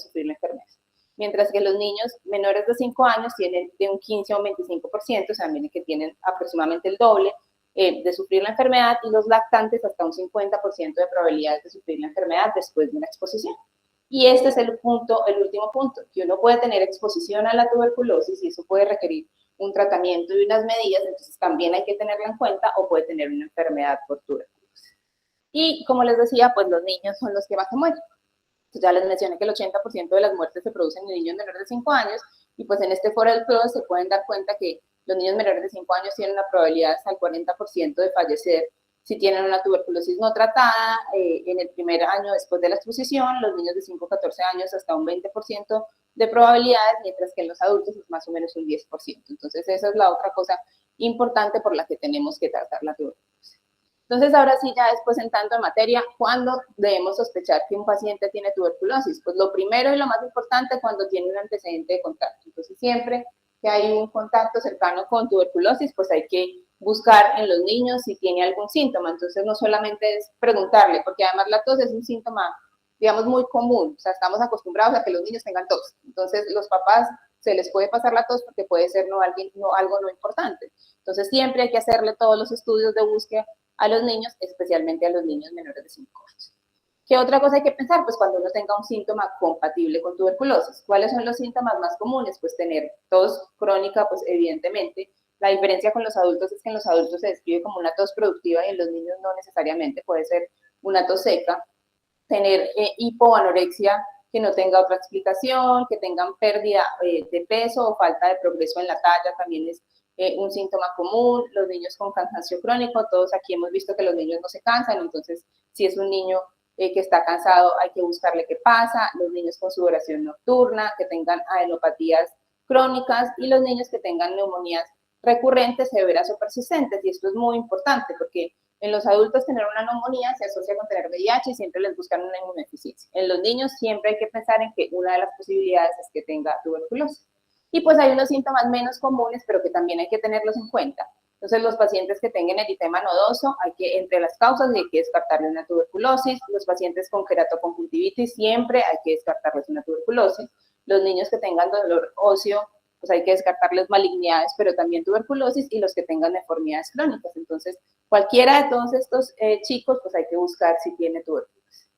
sufrir la enfermedad. Mientras que los niños menores de 5 años tienen de un 15 a un 25%, o sea, miren que tienen aproximadamente el doble de sufrir la enfermedad, y los lactantes hasta un 50% de probabilidades de sufrir la enfermedad después de una exposición. Y este es el punto, el último punto, que uno puede tener exposición a la tuberculosis y eso puede requerir un tratamiento y unas medidas, entonces también hay que tenerla en cuenta, o puede tener una enfermedad por tuberculosis. Y como les decía, pues los niños son los que más se mueren. Entonces ya les mencioné que el 80% de las muertes se producen en niños menores de 5 años, y pues en este foro del PRO se pueden dar cuenta que los niños menores de 5 años tienen una probabilidad hasta el 40% de fallecer si tienen una tuberculosis no tratada en el primer año después de la exposición. Los niños de 5 a 14 años hasta un 20% de probabilidades, mientras que en los adultos es más o menos un 10%. Entonces esa es la otra cosa importante por la que tenemos que tratar la tuberculosis. Entonces, ahora sí, ya después entrando en materia, ¿cuándo debemos sospechar que un paciente tiene tuberculosis? Pues lo primero y lo más importante, cuando tiene un antecedente de contacto. Entonces, siempre que hay un contacto cercano con tuberculosis, pues hay que buscar en los niños si tiene algún síntoma. Entonces, no solamente es preguntarle, porque además la tos es un síntoma, digamos, muy común. O sea, estamos acostumbrados a que los niños tengan tos. Entonces, los papás se les puede pasar la tos porque puede ser algo no importante. Entonces, siempre hay que hacerle todos los estudios de búsqueda a los niños, especialmente a los niños menores de 5 años. ¿Qué otra cosa hay que pensar? Pues cuando uno tenga un síntoma compatible con tuberculosis. ¿Cuáles son los síntomas más comunes? Pues tener tos crónica, pues evidentemente. La diferencia con los adultos es que en los adultos se describe como una tos productiva y en los niños no necesariamente, puede ser una tos seca. Tener hipoanorexia que no tenga otra explicación, que tengan pérdida de peso o falta de progreso en la talla, también es un síntoma común. Los niños con cansancio crónico, todos aquí hemos visto que los niños no se cansan, entonces si es un niño que está cansado hay que buscarle qué pasa. Los niños con sudoración nocturna, que tengan adenopatías crónicas, y los niños que tengan neumonías recurrentes, severas o persistentes, y esto es muy importante porque en los adultos tener una neumonía se asocia con tener VIH y siempre les buscan una inmunodeficiencia. En los niños siempre hay que pensar en que una de las posibilidades es que tenga tuberculosis. Y pues hay unos síntomas menos comunes, pero que también hay que tenerlos en cuenta. Entonces, los pacientes que tengan eritema nodoso, hay que, entre las causas, hay que descartarle una tuberculosis. Los pacientes con queratoconjuntivitis, siempre hay que descartarles una tuberculosis. Los niños que tengan dolor óseo, pues hay que descartarles malignidades, pero también tuberculosis, y los que tengan deformidades crónicas. Entonces, cualquiera de todos estos chicos, pues hay que buscar si tiene tuberculosis.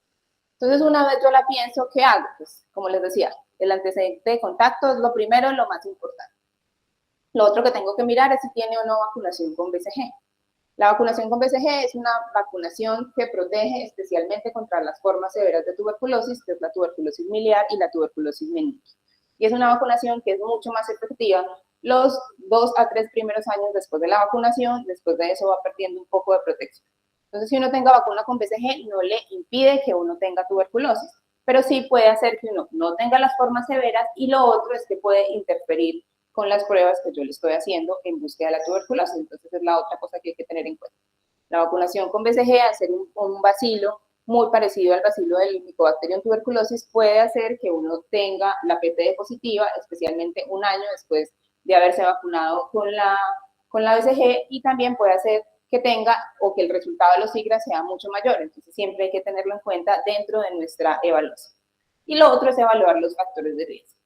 Entonces, una vez yo la pienso, ¿qué hago? Pues, como les decía, el antecedente de contacto es lo primero, lo más importante. Lo otro que tengo que mirar es si tiene o no vacunación con BCG. La vacunación con BCG es una vacunación que protege especialmente contra las formas severas de tuberculosis, que es la tuberculosis miliar y la tuberculosis meningitis. Y es una vacunación que es mucho más efectiva los 2 a 3 primeros años después de la vacunación. Después de eso va perdiendo un poco de protección. Entonces, si uno tenga vacuna con BCG, no le impide que uno tenga tuberculosis, pero sí puede hacer que uno no tenga las formas severas, y lo otro es que puede interferir con las pruebas que yo le estoy haciendo en búsqueda de la tuberculosis. Entonces, es la otra cosa que hay que tener en cuenta. La vacunación con BCG, al ser un bacilo muy parecido al bacilo del Mycobacterium tuberculosis, puede hacer que uno tenga la PPD positiva, especialmente un año después de haberse vacunado con la BCG, y también puede hacer que tenga o que el resultado de los IGRA sea mucho mayor. Entonces, siempre hay que tenerlo en cuenta dentro de nuestra evaluación. Y lo otro es evaluar los factores de riesgo,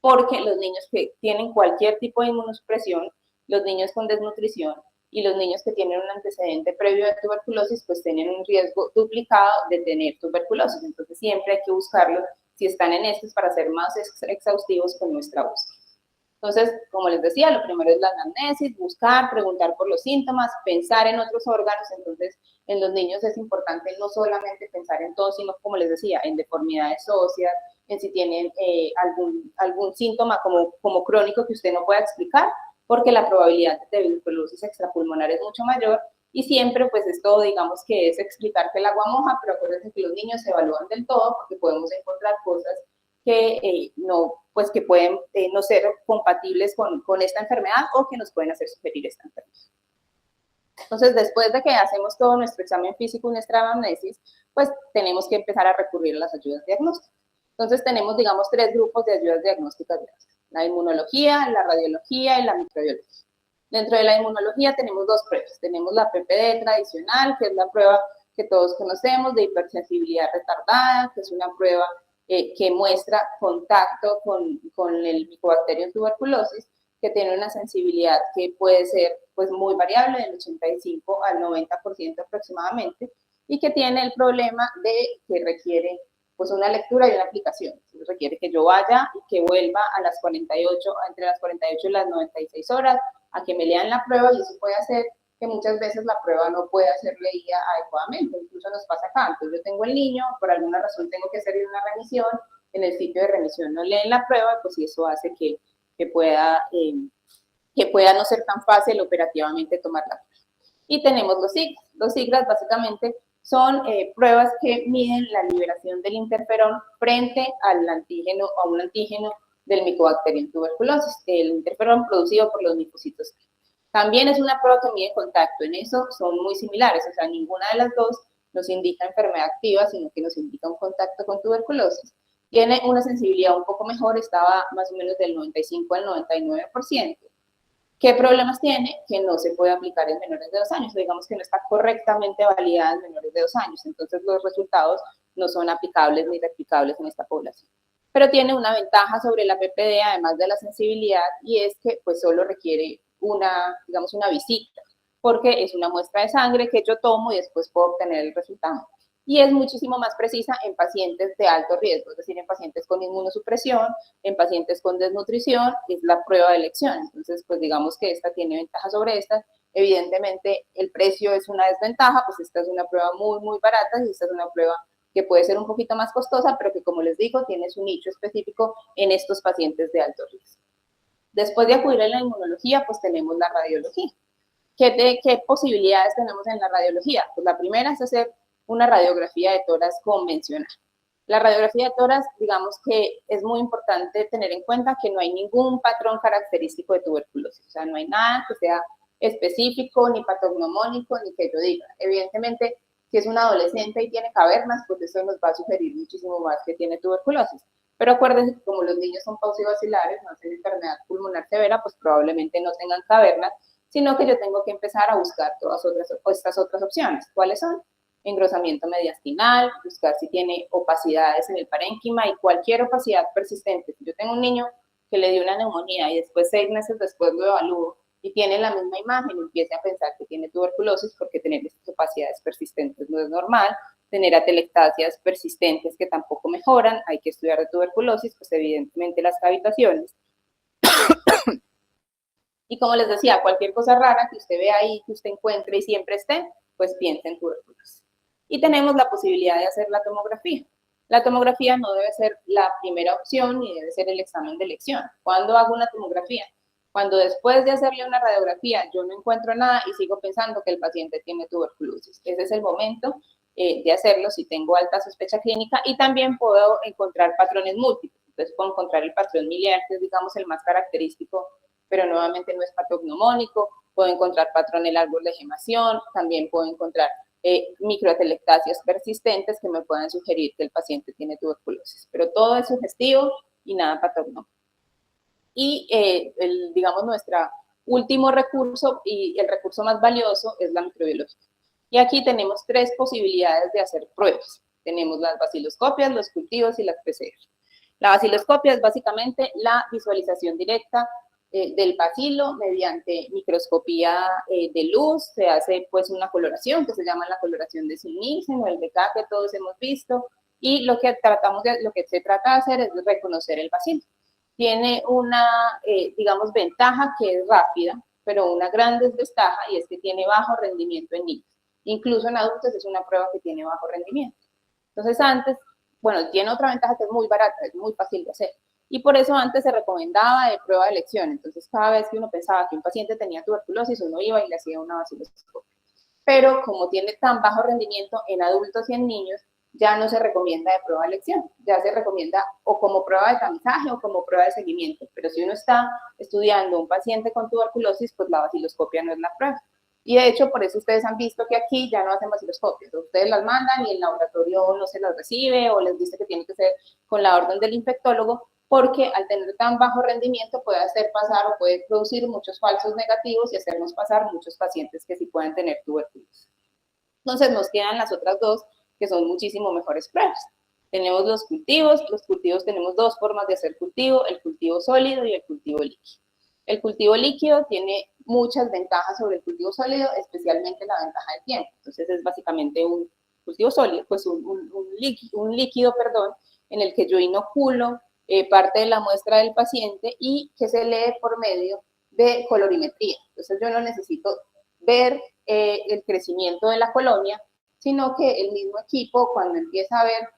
porque los niños que tienen cualquier tipo de inmunosupresión, los niños con desnutrición y los niños que tienen un antecedente previo de tuberculosis, pues tienen un riesgo duplicado de tener tuberculosis. Entonces, siempre hay que buscarlos si están en estos para ser más exhaustivos con nuestra búsqueda. Entonces, como les decía, lo primero es la anamnesis, buscar, preguntar por los síntomas, pensar en otros órganos. Entonces, en los niños es importante no solamente pensar en tos, sino, como les decía, en deformidades óseas, en si tienen algún síntoma como crónico que usted no pueda explicar, porque la probabilidad de tuberculosis extrapulmonar es mucho mayor. Y siempre, pues esto, digamos que es explicar que el agua moja, pero acuérdense que los niños se evalúan del todo, porque podemos encontrar cosas que que pueden no ser compatibles con esta enfermedad, o que nos pueden hacer sugerir esta enfermedad. Entonces, después de que hacemos todo nuestro examen físico y nuestra anamnesis, pues tenemos que empezar a recurrir a las ayudas diagnósticas. Entonces, tenemos, digamos, 3 grupos de ayudas diagnósticas: la inmunología, la radiología y la microbiología. Dentro de la inmunología tenemos 2 pruebas. Tenemos la PPD tradicional, que es la prueba que todos conocemos de hipersensibilidad retardada, que es una prueba que muestra contacto con el Mycobacterium tuberculosis, que tiene una sensibilidad que puede ser pues muy variable, del 85 al 90% aproximadamente, y que tiene el problema de que requiere pues una lectura y una aplicación. Entonces, requiere que yo vaya y que vuelva a las 48, entre las 48 y las 96 horas, a que me lean la prueba, y eso puede hacer que muchas veces la prueba no pueda ser leída adecuadamente. Incluso nos pasa acá. Entonces yo tengo el niño, por alguna razón tengo que hacer una remisión, en el sitio de remisión no leen la prueba, pues eso hace que pueda no ser tan fácil operativamente tomar la prueba. Y tenemos los siglas. Los siglas básicamente son pruebas que miden la liberación del interferón frente al antígeno, a un antígeno del Mycobacterium tuberculosis, el interferón producido por los linfocitos. También es una prueba que mide contacto. En eso son muy similares, o sea, ninguna de las dos nos indica enfermedad activa, sino que nos indica un contacto con tuberculosis. Tiene una sensibilidad un poco mejor, estaba más o menos del 95 al 99%. ¿Qué problemas tiene? Que no se puede aplicar en menores de 2 años, digamos que no está correctamente validada en menores de 2 años, entonces los resultados no son aplicables ni replicables en esta población. Pero tiene una ventaja sobre la PPD, además de la sensibilidad, y es que pues solo requiere una visita, porque es una muestra de sangre que yo tomo y después puedo obtener el resultado. Y es muchísimo más precisa en pacientes de alto riesgo, es decir, en pacientes con inmunosupresión, en pacientes con desnutrición, es la prueba de elección. Entonces, pues digamos que esta tiene ventaja sobre esta. Evidentemente, el precio es una desventaja, pues esta es una prueba muy, muy barata y esta es una prueba que puede ser un poquito más costosa, pero que, como les digo, tiene su nicho específico en estos pacientes de alto riesgo. Después de acudir a la inmunología, pues tenemos la radiología. ¿Qué posibilidades tenemos en la radiología? Pues la primera es hacer una radiografía de tórax convencional. La radiografía de tórax, digamos que es muy importante tener en cuenta que no hay ningún patrón característico de tuberculosis, o sea, no hay nada que sea específico, ni patognomónico, ni que yo diga. Evidentemente, si es un adolescente y tiene cavernas, pues eso nos va a sugerir muchísimo más que tiene tuberculosis. Pero acuérdense que como los niños son paucivacilares, no hacen enfermedad pulmonar severa, pues probablemente no tengan cavernas, sino que yo tengo que empezar a buscar todas estas otras opciones. ¿Cuáles son? Engrosamiento mediastinal, buscar si tiene opacidades en el parénquima y cualquier opacidad persistente. Si yo tengo un niño que le dio una neumonía y después 6 meses después lo evalúo y tiene la misma imagen, empiece a pensar que tiene tuberculosis, porque tener estas opacidades persistentes no es normal. Tener atelectasias persistentes que tampoco mejoran, hay que estudiar de tuberculosis, pues evidentemente las cavitaciones. Y como les decía, cualquier cosa rara que usted vea ahí, que usted encuentre y siempre esté, pues piense en tuberculosis. Y tenemos la posibilidad de hacer la tomografía. La tomografía no debe ser la primera opción ni debe ser el examen de elección. ¿Cuándo hago una tomografía? Cuando después de hacerle una radiografía yo no encuentro nada y sigo pensando que el paciente tiene tuberculosis. Ese es el momento de hacerlo si tengo alta sospecha clínica, y también puedo encontrar patrones múltiples. Entonces puedo encontrar el patrón miliar, que es, digamos, el más característico, pero nuevamente no es patognomónico. Puedo encontrar patrón en el árbol de gemación, también puedo encontrar microatelectasias persistentes que me puedan sugerir que el paciente tiene tuberculosis. Pero todo es sugestivo y nada patógeno. Y digamos, nuestro último recurso y el recurso más valioso es la microbiología. Y aquí tenemos 3 posibilidades de hacer pruebas. Tenemos las baciloscopias, los cultivos y las PCR. La baciloscopia es básicamente la visualización directa del bacilo mediante microscopía de luz. Se hace pues una coloración que se llama la coloración de Siemens o el BK que todos hemos visto, y lo que se trata de hacer es reconocer el bacilo. Tiene una, digamos, ventaja que es rápida, pero una gran desventaja, y es que tiene bajo rendimiento en niños. Incluso en adultos es una prueba que tiene bajo rendimiento. Entonces antes, bueno, tiene otra ventaja que es muy barata, es muy fácil de hacer. Y por eso antes se recomendaba de prueba de elección. Entonces cada vez que uno pensaba que un paciente tenía tuberculosis, uno iba y le hacía una baciloscopia. Pero como tiene tan bajo rendimiento en adultos y en niños, ya no se recomienda de prueba de elección, ya se recomienda o como prueba de tamizaje o como prueba de seguimiento. Pero si uno está estudiando un paciente con tuberculosis, pues la baciloscopia no es la prueba. Y de hecho, por eso ustedes han visto que aquí ya no hacen baciloscopias. Ustedes las mandan y el laboratorio no se las recibe o les dice que tiene que ser con la orden del infectólogo, porque al tener tan bajo rendimiento puede hacer pasar o puede producir muchos falsos negativos y hacernos pasar muchos pacientes que sí pueden tener tuberculosis. Entonces nos quedan las otras dos, que son muchísimo mejores pruebas. Tenemos los cultivos tenemos dos formas de hacer cultivo, el cultivo sólido y el cultivo líquido. El cultivo líquido tiene muchas ventajas sobre el cultivo sólido, especialmente la ventaja del tiempo. Entonces es básicamente un cultivo sólido, pues un líquido, en el que yo inoculo parte de la muestra del paciente y que se lee por medio de colorimetría. Entonces yo no necesito ver el crecimiento de la colonia, sino que el mismo equipo, cuando empieza a ver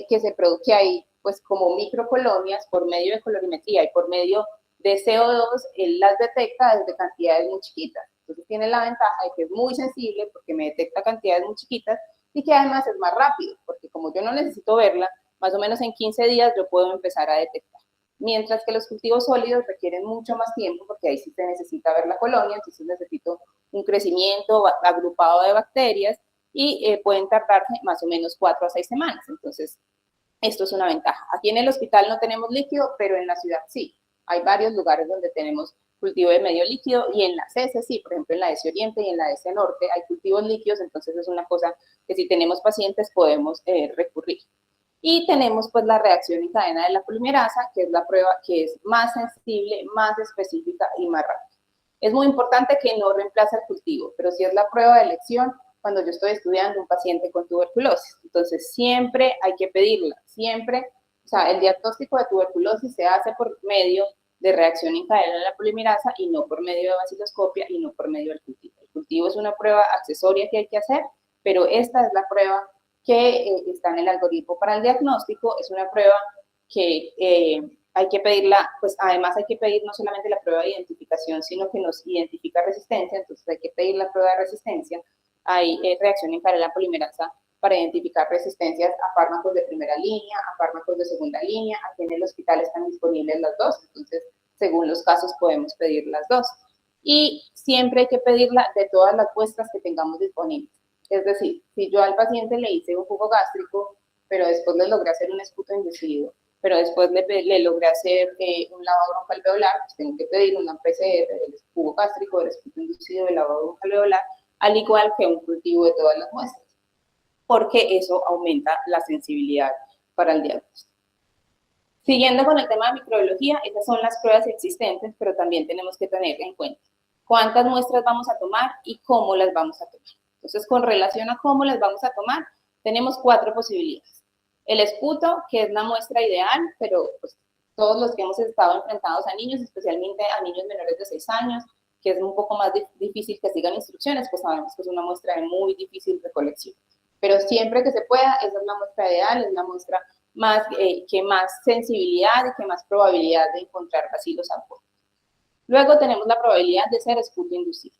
que hay pues como microcolonias por medio de colorimetría y por medio de CO2, él las detecta desde cantidades muy chiquitas. Entonces tiene la ventaja de que es muy sensible porque me detecta cantidades muy chiquitas y que además es más rápido, porque como yo no necesito verla, más o menos en 15 días yo puedo empezar a detectar. Mientras que los cultivos sólidos requieren mucho más tiempo porque ahí sí se necesita ver la colonia, entonces necesito un crecimiento agrupado de bacterias y pueden tardarse más o menos 4 a 6 semanas. Entonces, esto es una ventaja. Aquí en el hospital no tenemos líquido, pero en la ciudad sí. Hay varios lugares donde tenemos cultivo de medio líquido y en la CS sí, por ejemplo en la ESE Oriente y en la ESE Norte hay cultivos líquidos, entonces es una cosa que si tenemos pacientes podemos recurrir. Y tenemos pues la reacción en cadena de la polimerasa, que es la prueba que es más sensible, más específica y más rápida. Es muy importante que no reemplace el cultivo, pero sí es la prueba de elección cuando yo estoy estudiando un paciente con tuberculosis. Entonces siempre hay que pedirla, siempre, o sea, el diagnóstico de tuberculosis se hace por medio de reacción en cadena de la polimerasa y no por medio de vaciloscopia y no por medio del cultivo. El cultivo es una prueba accesoria que hay que hacer, pero esta es la prueba que está en el algoritmo para el diagnóstico, es una prueba que hay que pedirla, pues además hay que pedir no solamente la prueba de identificación, sino que nos identifica resistencia, entonces hay que pedir la prueba de resistencia, hay reacción en cadena polimerasa para identificar resistencias a fármacos de primera línea, a fármacos de segunda línea, aquí en el hospital están disponibles las dos, entonces según los casos podemos pedir las dos. Y siempre hay que pedirla de todas las muestras que tengamos disponibles. Es decir, si yo al paciente le hice un jugo gástrico, pero después le logré hacer un esputo inducido, pero después le logré hacer un lavado broncoalveolar, pues tengo que pedir una PCR del jugo gástrico, del esputo inducido, del lavado broncoalveolar, al igual que un cultivo de todas las muestras, porque eso aumenta la sensibilidad para el diagnóstico. Siguiendo con el tema de microbiología, esas son las pruebas existentes, pero también tenemos que tener en cuenta cuántas muestras vamos a tomar y cómo las vamos a tomar. Entonces, con relación a cómo las vamos a tomar, tenemos 4 posibilidades. El esputo, que es la muestra ideal, pero pues, todos los que hemos estado enfrentados a niños, especialmente a niños menores de 6 años, que es un poco más difícil que sigan instrucciones, pues sabemos que es una muestra de muy difícil recolección. Pero siempre que se pueda, esa es la muestra ideal, es la muestra más, que más sensibilidad y que más probabilidad de encontrar bacilos ampóticos. Luego tenemos la probabilidad de ser esputo inducido.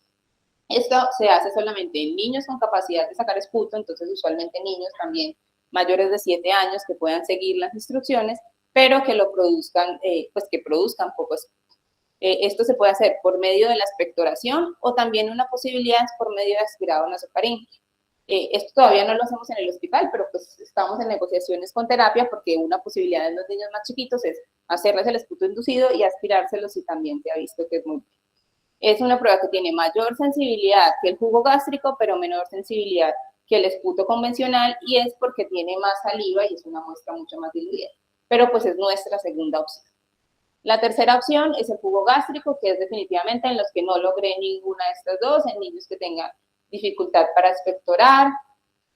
Esto se hace solamente en niños con capacidad de sacar esputo, entonces usualmente niños también mayores de 7 años que puedan seguir las instrucciones, pero que lo produzcan, pues que produzcan poco esputo. Esto se puede hacer por medio de la expectoración o también una posibilidad es por medio de aspirado nasofaríngeo. Esto todavía no lo hacemos en el hospital, pero pues estamos en negociaciones con terapia porque una posibilidad en los niños más chiquitos es hacerles el esputo inducido y aspirárselos y también se ha visto que es muy bien. Es una prueba que tiene mayor sensibilidad que el jugo gástrico, pero menor sensibilidad que el esputo convencional y es porque tiene más saliva y es una muestra mucho más diluida. Pero pues es nuestra segunda opción. La tercera opción es el jugo gástrico, que es definitivamente en los que no logré ninguna de estas dos, en niños que tengan dificultad para expectorar.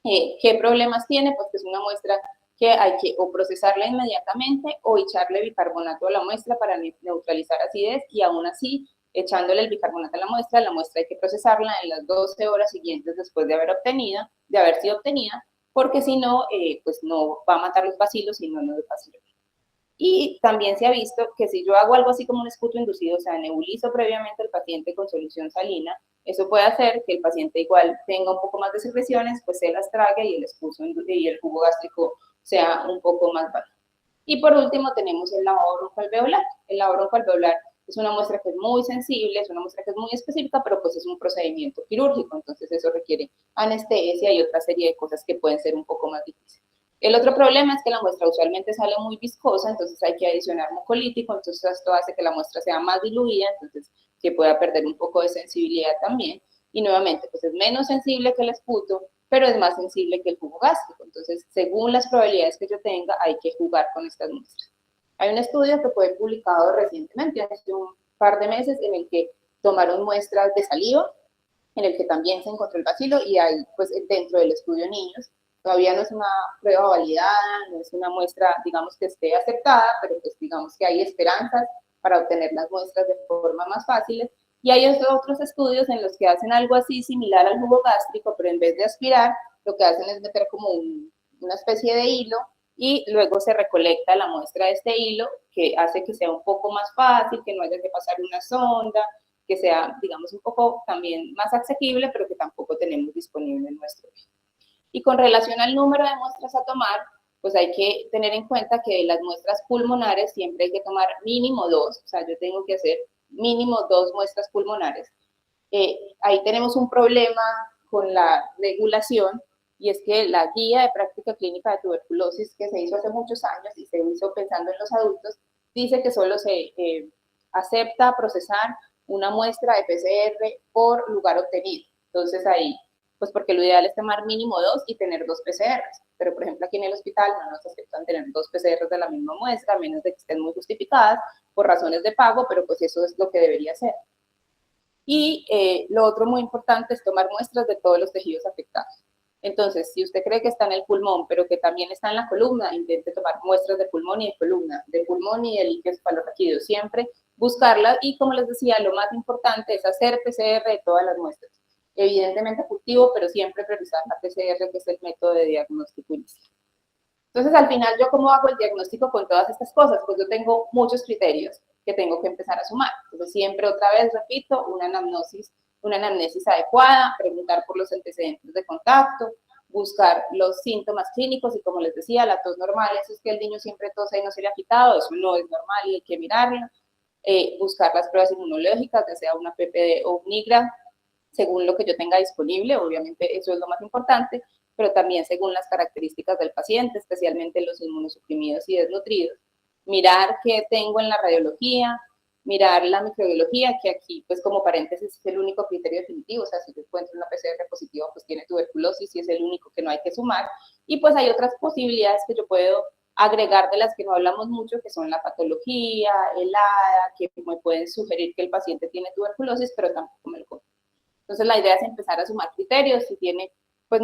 ¿Qué problemas tiene? Pues que es una muestra que hay que o procesarla inmediatamente o echarle bicarbonato a la muestra para neutralizar acidez y aún así echándole el bicarbonato a la muestra hay que procesarla en las 12 horas siguientes después de haber sido obtenida, porque si no, pues no va a matar los bacilos y no nos va a servir. Y también se ha visto que si yo hago algo así como un esputo inducido, o sea, nebulizo previamente al paciente con solución salina, eso puede hacer que el paciente igual tenga un poco más de secreciones, pues se las trague y el jugo gástrico sea un poco más bajo. Y por último tenemos el lavado broncoalveolar. El lavado broncoalveolar es una muestra que es muy sensible, es una muestra que es muy específica, pero pues es un procedimiento quirúrgico, entonces eso requiere anestesia y otra serie de cosas que pueden ser un poco más difíciles. El otro problema es que la muestra usualmente sale muy viscosa, entonces hay que adicionar mucolítico, entonces esto hace que la muestra sea más diluida, entonces que pueda perder un poco de sensibilidad también. Y nuevamente, pues es menos sensible que el esputo, pero es más sensible que el jugo gástrico. Entonces, según las probabilidades que yo tenga, hay que jugar con estas muestras. Hay un estudio que fue publicado recientemente, hace un par de meses, en el que tomaron muestras de saliva, en el que también se encontró el bacilo, y hay, pues, dentro del estudio niños. Todavía no es una prueba validada, no es una muestra, digamos, que esté aceptada, pero pues digamos que hay esperanzas para obtener las muestras de forma más fácil. Y hay otros estudios en los que hacen algo así similar al jugo gástrico, pero en vez de aspirar, lo que hacen es meter como una especie de hilo y luego se recolecta la muestra de este hilo, que hace que sea un poco más fácil, que no haya que pasar una sonda, que sea, digamos, un poco también más asequible, pero que tampoco tenemos disponible en nuestro país. Y con relación al número de muestras a tomar, pues hay que tener en cuenta que de las muestras pulmonares siempre hay que tomar mínimo 2, o sea, yo tengo que hacer mínimo 2 muestras pulmonares. Ahí tenemos un problema con la regulación, y es que la guía de práctica clínica de tuberculosis, que se hizo hace muchos años y se hizo pensando en los adultos, dice que solo se acepta procesar una muestra de PCR por lugar obtenido. Entonces ahí, pues porque lo ideal es tomar mínimo 2 y tener 2 PCRs, pero por ejemplo aquí en el hospital no nos aceptan tener 2 PCRs de la misma muestra, a menos de que estén muy justificadas por razones de pago, pero pues eso es lo que debería ser. Y lo otro muy importante es tomar muestras de todos los tejidos afectados. Entonces, si usted cree que está en el pulmón, pero que también está en la columna, intente tomar muestras de pulmón y de columna, de pulmón y del líquido cefalorraquídeo, siempre buscarlas. Y como les decía, lo más importante es hacer PCR de todas las muestras. Evidentemente cultivo, pero siempre priorizar la PCR, que es el método de diagnóstico inicial. Entonces, al final, ¿yo cómo hago el diagnóstico con todas estas cosas? Pues yo tengo muchos criterios que tengo que empezar a sumar. Entonces, siempre otra vez repito, una anamnesis adecuada, preguntar por los antecedentes de contacto, buscar los síntomas clínicos, y como les decía, la tos normal, eso es que el niño siempre tose y no se le ha quitado, eso no es normal y hay que mirarlo. Buscar las pruebas inmunológicas, ya sea una PPD o un IGRA, según lo que yo tenga disponible, obviamente eso es lo más importante, pero también según las características del paciente, especialmente los inmunosuprimidos y desnutridos. Mirar qué tengo en la radiología, mirar la microbiología, que aquí, pues como paréntesis, es el único criterio definitivo, o sea, si yo encuentro una PCR positiva, pues tiene tuberculosis y es el único que no hay que sumar. Y pues hay otras posibilidades que yo puedo agregar, de las que no hablamos mucho, que son la patología, el ADA, que me pueden sugerir que el paciente tiene tuberculosis, pero tampoco me lo confirman. Entonces la idea es empezar a sumar criterios. Si tiene, pues,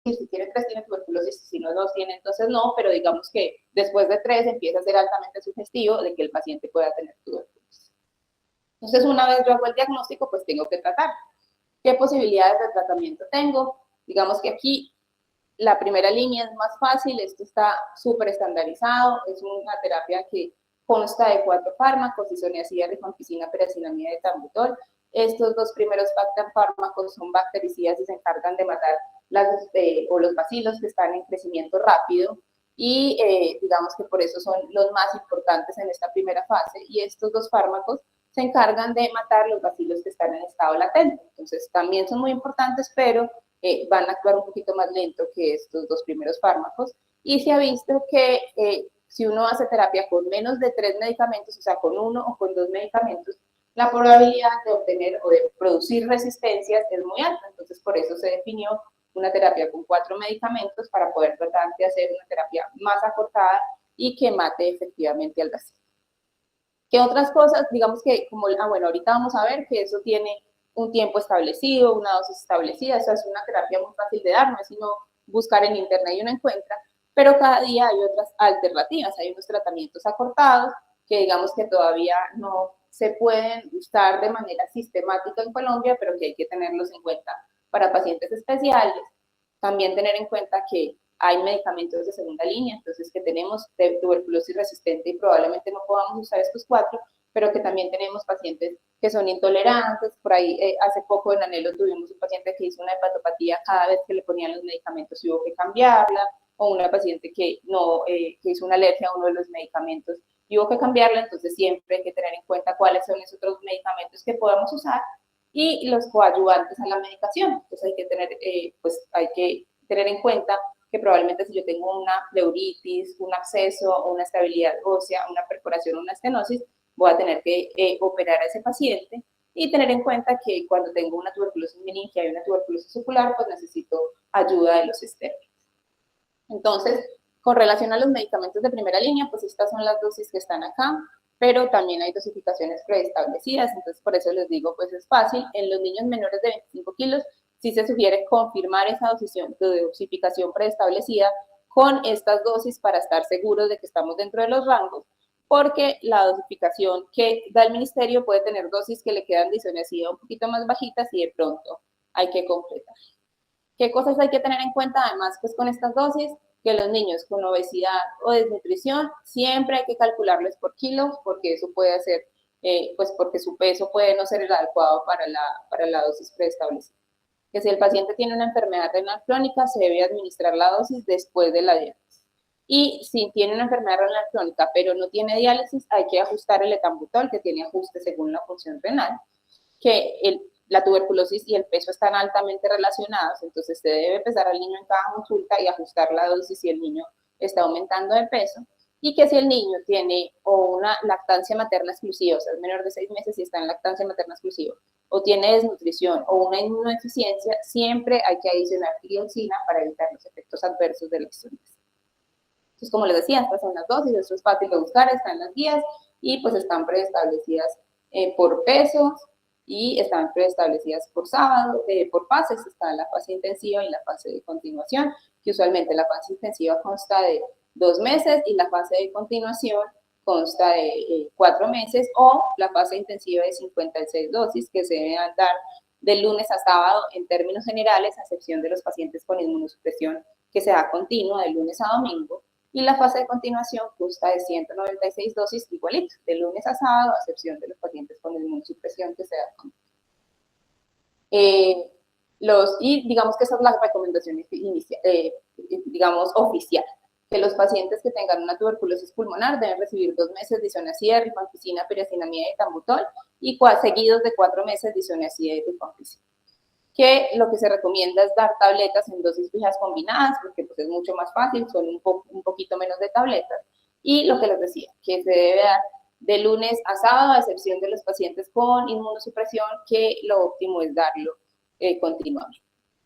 si tiene 3 tiene tuberculosis, si no 2 tiene, entonces no, pero digamos que después de 3 empieza a ser altamente sugestivo de que el paciente pueda tener tuberculosis. Entonces, una vez yo hago el diagnóstico, pues tengo que tratar. ¿Qué posibilidades de tratamiento tengo? Digamos que aquí la primera línea es más fácil, esto está súper estandarizado, es una terapia que consta de 4 fármacos: isoniazida, rifampicina, piracinamida y tambutol. Estos 2 primeros fármacos son bactericidas y se encargan de matar los bacilos que están en crecimiento rápido, y digamos que por eso son los más importantes en esta primera fase, y estos 2 fármacos se encargan de matar los bacilos que están en estado latente. Entonces también son muy importantes, pero van a actuar un poquito más lento que estos 2 primeros fármacos, y se ha visto que si uno hace terapia con menos de 3 medicamentos, o sea, con 1 o con 2 medicamentos, la probabilidad de obtener o de producir resistencias es muy alta. Entonces, por eso se definió una terapia con 4 medicamentos, para poder tratar de hacer una terapia más acortada y que mate efectivamente al bacilo. ¿Qué otras cosas? Digamos que, como, bueno, ahorita vamos a ver que eso tiene un tiempo establecido, una dosis establecida. Eso es una terapia muy fácil de dar, no es sino buscar en internet y uno encuentra, pero cada día hay otras alternativas. Hay unos tratamientos acortados que digamos que todavía no se pueden usar de manera sistemática en Colombia, pero que hay que tenerlos en cuenta para pacientes especiales. También tener en cuenta que hay medicamentos de segunda línea, entonces que tenemos tuberculosis resistente y probablemente no podamos usar estos 4, pero que también tenemos pacientes que son intolerantes. Por ahí hace poco en Anhelo tuvimos un paciente que hizo una hepatopatía cada vez que le ponían los medicamentos y hubo que cambiarla, o una paciente que, no, que hizo una alergia a uno de los medicamentos y hubo que cambiarla. Entonces siempre hay que tener en cuenta cuáles son esos otros medicamentos que podamos usar y los coadyuvantes a la medicación. Entonces hay que tener, hay que tener en cuenta que probablemente si yo tengo una pleuritis, un absceso o una estabilidad ósea, una perforación o una estenosis, voy a tener que operar a ese paciente, y tener en cuenta que cuando tengo una tuberculosis meningia y una tuberculosis ocular, pues necesito ayuda de los externos. Entonces, con relación a los medicamentos de primera línea, pues estas son las dosis que están acá, pero también hay dosificaciones preestablecidas, entonces por eso les digo, pues es fácil. En los niños menores de 25 kilos, sí se sugiere confirmar esa dosificación preestablecida con estas dosis para estar seguros de que estamos dentro de los rangos, porque la dosificación que da el ministerio puede tener dosis que le quedan de isoniazida un poquito más bajitas y de pronto hay que completar. ¿Qué cosas hay que tener en cuenta además pues con estas dosis? Que los niños con obesidad o desnutrición siempre hay que calcularles por kilos, porque eso puede hacer, pues porque su peso puede no ser el adecuado para la dosis preestablecida. Que si el paciente tiene una enfermedad renal crónica, se debe administrar la dosis después de la diálisis. Y si tiene una enfermedad renal crónica, pero no tiene diálisis, hay que ajustar el etambutol, que tiene ajuste según la función renal, que la tuberculosis y el peso están altamente relacionados, entonces se debe pesar al niño en cada consulta y ajustar la dosis si el niño está aumentando de peso, y que si el niño tiene o una lactancia materna exclusiva, o sea, es menor de 6 meses y está en lactancia materna exclusiva, o tiene desnutrición o una inmunodeficiencia, siempre hay que adicionar dioxina para evitar los efectos adversos de la estudiantes. Entonces, como les decía, estas son las dosis, esto es fácil de buscar, están en las guías y pues están preestablecidas por pesos, y están preestablecidas por sábado, por fases, está la fase intensiva y la fase de continuación, que usualmente la fase intensiva consta de 2 meses y la fase de continuación consta de 4 meses, o la fase intensiva de 56 dosis que se deben dar de lunes a sábado en términos generales, a excepción de los pacientes con inmunosupresión que se da continua de lunes a domingo, y la fase de continuación consta de 196 dosis igualito, de lunes a sábado, a excepción de los pacientes con inmunosupresión que se da con. Y digamos que esa es la recomendación digamos, oficial, que los pacientes que tengan una tuberculosis pulmonar deben recibir 2 meses de isoniazida, rifampicina, piracinamida y etambutol, y seguidos de 4 meses de isoniazida y rifampicina. Que lo que se recomienda es dar tabletas en dosis fijas combinadas, porque pues es mucho más fácil, son un poquito menos de tabletas, y lo que les decía, que se debe dar de lunes a sábado, a excepción de los pacientes con inmunosupresión, que lo óptimo es darlo continuamente.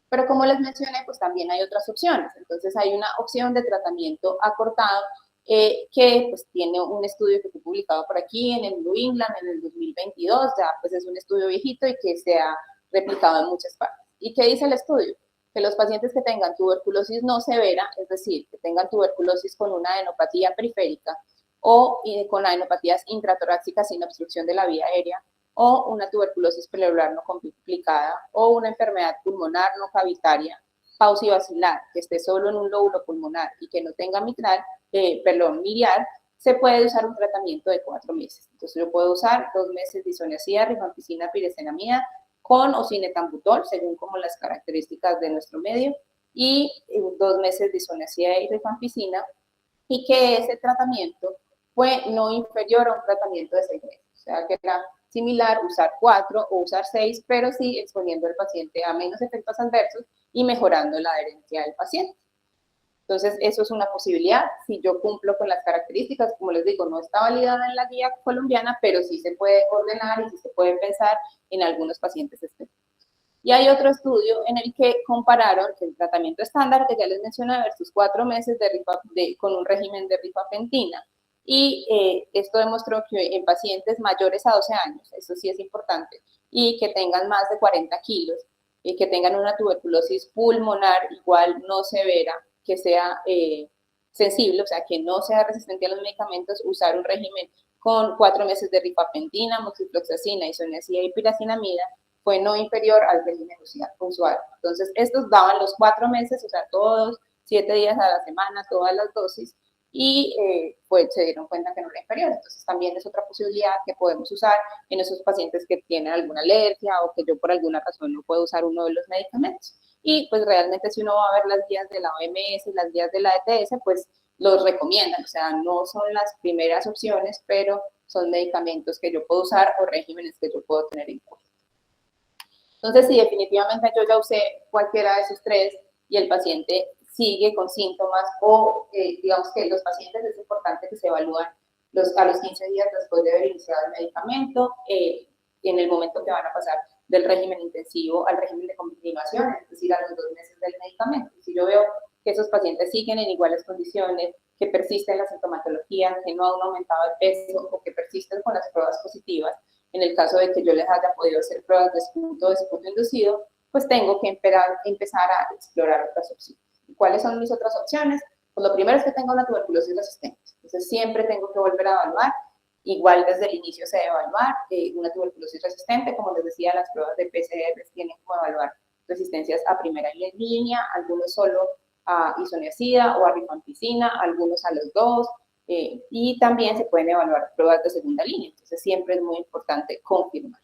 Pero como les mencioné, pues también hay otras opciones, entonces hay una opción de tratamiento acortado, que pues tiene un estudio que fue publicado por aquí en el New England en el 2022, ya pues es un estudio viejito y que se ha replicado en muchas partes. ¿Y qué dice el estudio? Que los pacientes que tengan tuberculosis no severa, es decir, que tengan tuberculosis con una adenopatía periférica o con adenopatías intratorácicas sin obstrucción de la vía aérea, o una tuberculosis pleural no complicada, o una enfermedad pulmonar no cavitaria, paucivacilar, que esté solo en un lóbulo pulmonar y que no tenga miliar, se puede usar un tratamiento de 4 meses. Entonces yo puedo usar 2 meses de isoniazida, rifampicina, piracenamida, con o sin etambutol, según como las características de nuestro medio, y 2 meses de isoniazida y rifampicina, y que ese tratamiento fue no inferior a un tratamiento de 6 meses. O sea, que era similar usar 4 o usar 6, pero sí exponiendo al paciente a menos efectos adversos y mejorando la adherencia del paciente. Entonces, eso es una posibilidad, si yo cumplo con las características, como les digo, no está validada en la guía colombiana, pero sí se puede ordenar y sí se puede pensar en algunos pacientes específicos. Y hay otro estudio en el que compararon el tratamiento estándar, que ya les mencioné, versus 4 meses con un régimen de rifapentina. Y esto demostró que en pacientes mayores a 12 años, eso sí es importante, y que tengan más de 40 kilos, y que tengan una tuberculosis pulmonar igual no severa, que sea sensible, o sea, que no sea resistente a los medicamentos, usar un régimen con 4 meses de rifapentina, moxifloxacina, isoniazida y piracinamida, fue no inferior al régimen usual. Entonces, estos daban los 4 meses, o sea, todos 7 días a la semana, todas las dosis, y pues se dieron cuenta que no era inferior. Entonces, también es otra posibilidad que podemos usar en esos pacientes que tienen alguna alergia o que yo por alguna razón no puedo usar uno de los medicamentos. Y pues realmente si uno va a ver las guías de la OMS y las guías de la ETS, pues los recomiendan, o sea, no son las primeras opciones, pero son medicamentos que yo puedo usar o regímenes que yo puedo tener en cuenta. Entonces, si definitivamente yo ya usé cualquiera de esos 3 y el paciente sigue con síntomas o digamos que los pacientes es importante que se evalúen a los 15 días después de haber iniciado el medicamento, en el momento que van a pasar del régimen intensivo al régimen de continuación, es decir, a los 2 meses del medicamento. Si yo veo que esos pacientes siguen en iguales condiciones, que persiste la sintomatología, que no han aumentado el peso o que persisten con las pruebas positivas, en el caso de que yo les haya podido hacer pruebas de esputo inducido, pues tengo que empezar a explorar otras opciones. ¿Cuáles son mis otras opciones? Pues lo primero es que tengo una tuberculosis resistente. Entonces siempre tengo que volver a evaluar. Igual desde el inicio se debe evaluar una tuberculosis resistente. Como les decía, las pruebas de PCR tienen que evaluar resistencias a primera línea, algunos solo a isoniazida o a rifampicina, algunos a los dos, y también se pueden evaluar pruebas de segunda línea. Entonces siempre es muy importante confirmar.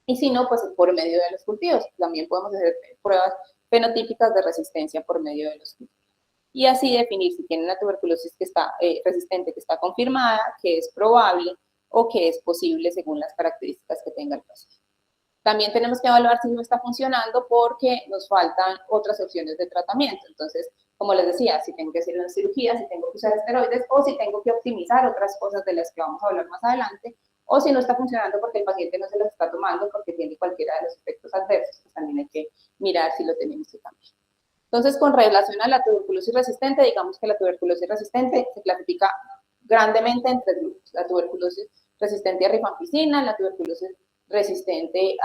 Y si no, pues por medio de los cultivos. También podemos hacer pruebas fenotípicas de resistencia por medio de los cultivos. Y así definir si tiene una tuberculosis que está resistente, que está confirmada, que es probable o que es posible según las características que tenga el paciente. También tenemos que evaluar si no está funcionando porque nos faltan otras opciones de tratamiento. Entonces, como les decía, si tengo que hacer una cirugía, si tengo que usar esteroides o si tengo que optimizar otras cosas de las que vamos a hablar más adelante, o si no está funcionando porque el paciente no se los está tomando porque tiene cualquiera de los efectos adversos, pues también hay que mirar si lo tenemos que cambiar. Entonces, con relación a la tuberculosis resistente, digamos que la tuberculosis resistente se clasifica grandemente en 3 grupos. La tuberculosis resistente a rifampicina, la tuberculosis resistente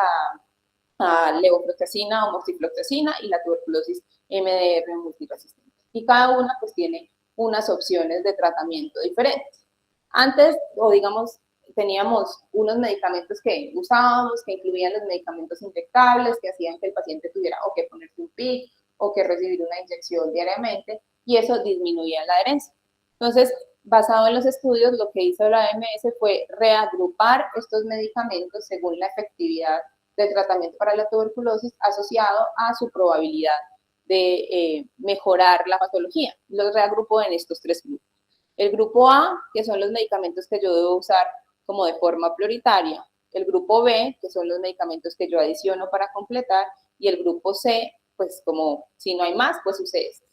a levofloxacina o moxifloxacina y la tuberculosis MDR multiresistente. Y cada una pues tiene unas opciones de tratamiento diferentes. Antes, o digamos, teníamos unos medicamentos que usábamos, que incluían los medicamentos inyectables, que hacían que el paciente tuviera o que ponerse un PIC o que recibir una inyección diariamente, y eso disminuía la adherencia. Entonces, basado en los estudios, lo que hizo la OMS fue reagrupar estos medicamentos según la efectividad del tratamiento para la tuberculosis asociado a su probabilidad de mejorar la patología. Los reagrupó en estos 3 grupos. El grupo A, que son los medicamentos que yo debo usar como de forma prioritaria. El grupo B, que son los medicamentos que yo adiciono para completar. Y el grupo C, pues como si no hay más, pues use este.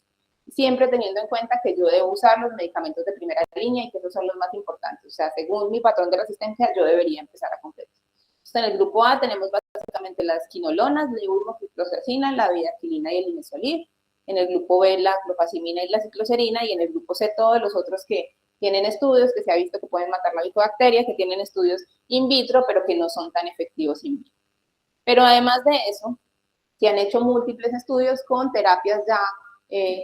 Siempre teniendo en cuenta que yo debo usar los medicamentos de primera línea y que esos son los más importantes. O sea, según mi patrón de resistencia, yo debería empezar a completar. Entonces, en el grupo A tenemos básicamente las quinolonas, la levofloxacina, la vidaquilina y el linezolid. En el grupo B, la clofazimina y la cicloserina. Y en el grupo C, todos los otros que tienen estudios, que se ha visto que pueden matar la bifidobacteria, que tienen estudios in vitro, pero que no son tan efectivos in vivo. Pero además de eso, se han hecho múltiples estudios con terapias ya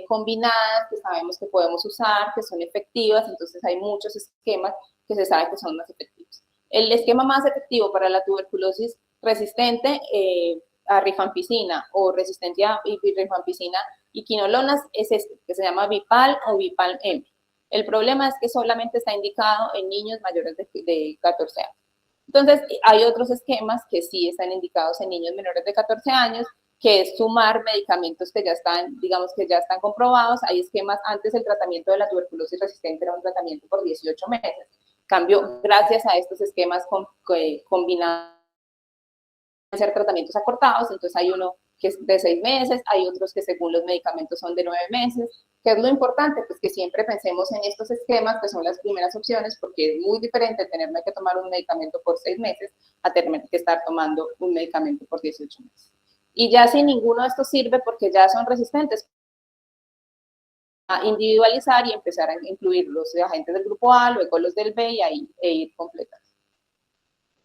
combinadas que sabemos que podemos usar, que son efectivas, entonces hay muchos esquemas que se sabe que son más efectivos. El esquema más efectivo para la tuberculosis resistente a rifampicina o resistencia a rifampicina y quinolonas es este, que se llama Vipal o Vipal-M. El problema es que solamente está indicado en niños mayores de 14 años. Entonces, hay otros esquemas que sí están indicados en niños menores de 14 años, que es sumar medicamentos que ya están, digamos que ya están comprobados. Hay esquemas, antes el tratamiento de la tuberculosis resistente era un tratamiento por 18 meses. Cambio, gracias a estos esquemas combinados, ser tratamientos acortados, entonces hay uno que es de 6 meses, hay otros que según los medicamentos son de 9 meses. ¿Qué es lo importante? Pues que siempre pensemos en estos esquemas, que son las primeras opciones, porque es muy diferente tenerme que tomar un medicamento por 6 meses a tener que estar tomando un medicamento por 18 meses. Y ya si ninguno de estos sirve porque ya son resistentes, a individualizar y empezar a incluir los agentes del grupo A, luego los del B y ahí ir completando.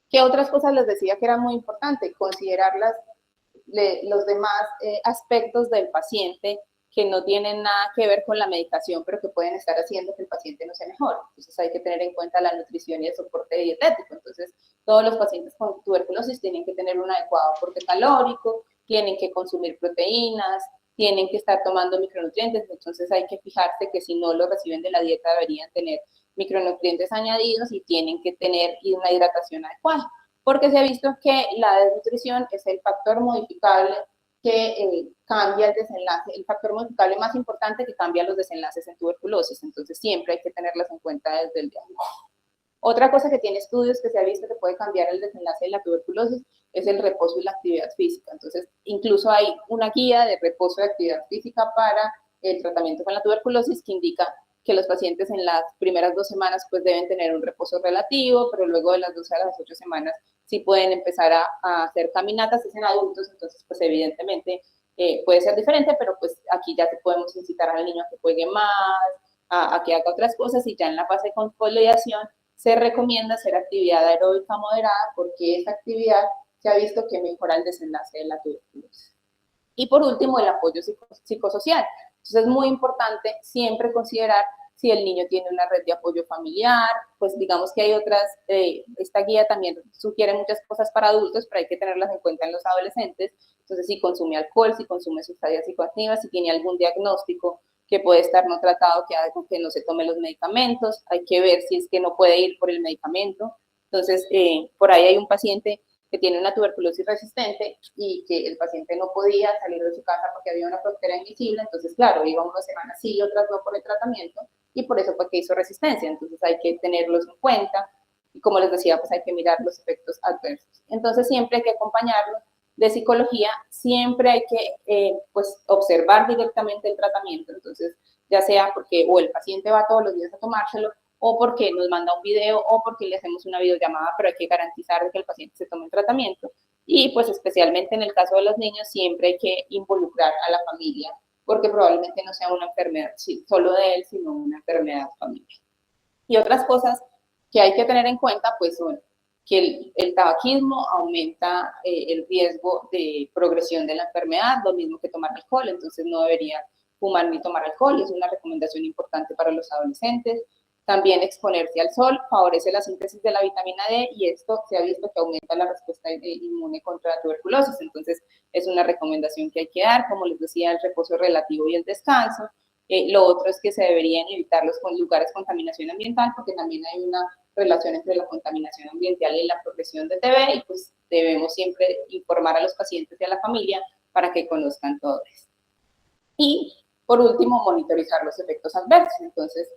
¿Qué otras cosas les decía que era muy importante? Considerar los demás aspectos del paciente que no tienen nada que ver con la medicación, pero que pueden estar haciendo que el paciente no se mejore. Entonces hay que tener en cuenta la nutrición y el soporte dietético. Entonces todos los pacientes con tuberculosis tienen que tener un adecuado aporte calórico, tienen que consumir proteínas, tienen que estar tomando micronutrientes. Entonces hay que fijarse que si no lo reciben de la dieta deberían tener micronutrientes añadidos y tienen que tener una hidratación adecuada, porque se ha visto que la desnutrición es el factor modificable que cambia el desenlace, el factor modificable más importante que cambia los desenlaces en tuberculosis, entonces siempre hay que tenerlas en cuenta desde el diagnóstico. Otra cosa que tiene estudios que se ha visto que puede cambiar el desenlace de la tuberculosis es el reposo y la actividad física, entonces incluso hay una guía de reposo y actividad física para el tratamiento con la tuberculosis que indica que los pacientes en las primeras 2 semanas pues deben tener un reposo relativo, pero luego de las 2 a las 8 semanas sí pueden empezar a hacer caminatas, es en adultos, entonces pues evidentemente puede ser diferente, pero pues aquí ya te podemos incitar al niño a que juegue más, a que haga otras cosas, y ya en la fase de consolidación se recomienda hacer actividad aeróbica moderada, porque esa actividad se ha visto que mejora el desenlace de la tuberculosis. Y por último, el apoyo psicosocial. Entonces es muy importante siempre considerar si el niño tiene una red de apoyo familiar, pues digamos que hay otras, esta guía también sugiere muchas cosas para adultos, pero hay que tenerlas en cuenta en los adolescentes. Entonces, si consume alcohol, si consume sustancias psicoactivas, si tiene algún diagnóstico que puede estar no tratado, que haga que no se tome los medicamentos, hay que ver si es que no puede ir por el medicamento. Entonces, por ahí hay un paciente que tiene una tuberculosis resistente y que el paciente no podía salir de su casa porque había una frontera invisible, entonces claro, iba unas semanas sí y otras no por el tratamiento, y por eso fue que hizo resistencia. Entonces hay que tenerlos en cuenta, y como les decía, pues hay que mirar los efectos adversos. Entonces siempre hay que acompañarlos de psicología, siempre hay que pues observar directamente el tratamiento, entonces ya sea porque o el paciente va todos los días a tomárselo, o porque nos manda un video, o porque le hacemos una videollamada, pero hay que garantizar que el paciente se tome el tratamiento. Y pues especialmente en el caso de los niños, siempre hay que involucrar a la familia, porque probablemente no sea una enfermedad solo de él, sino una enfermedad familiar. Y otras cosas que hay que tener en cuenta, pues son que el tabaquismo aumenta el riesgo de progresión de la enfermedad, lo mismo que tomar alcohol, entonces no debería fumar ni tomar alcohol, es una recomendación importante para los adolescentes. También exponerse al sol favorece la síntesis de la vitamina D, y esto se ha visto que aumenta la respuesta inmune contra la tuberculosis, entonces es una recomendación que hay que dar. Como les decía, el reposo relativo y el descanso. Lo otro es que se deberían evitar los lugares con contaminación ambiental, porque también hay una relación entre la contaminación ambiental y la progresión de TB, y pues debemos siempre informar a los pacientes y a la familia para que conozcan todo esto. Y por último, monitorizar los efectos adversos. Entonces,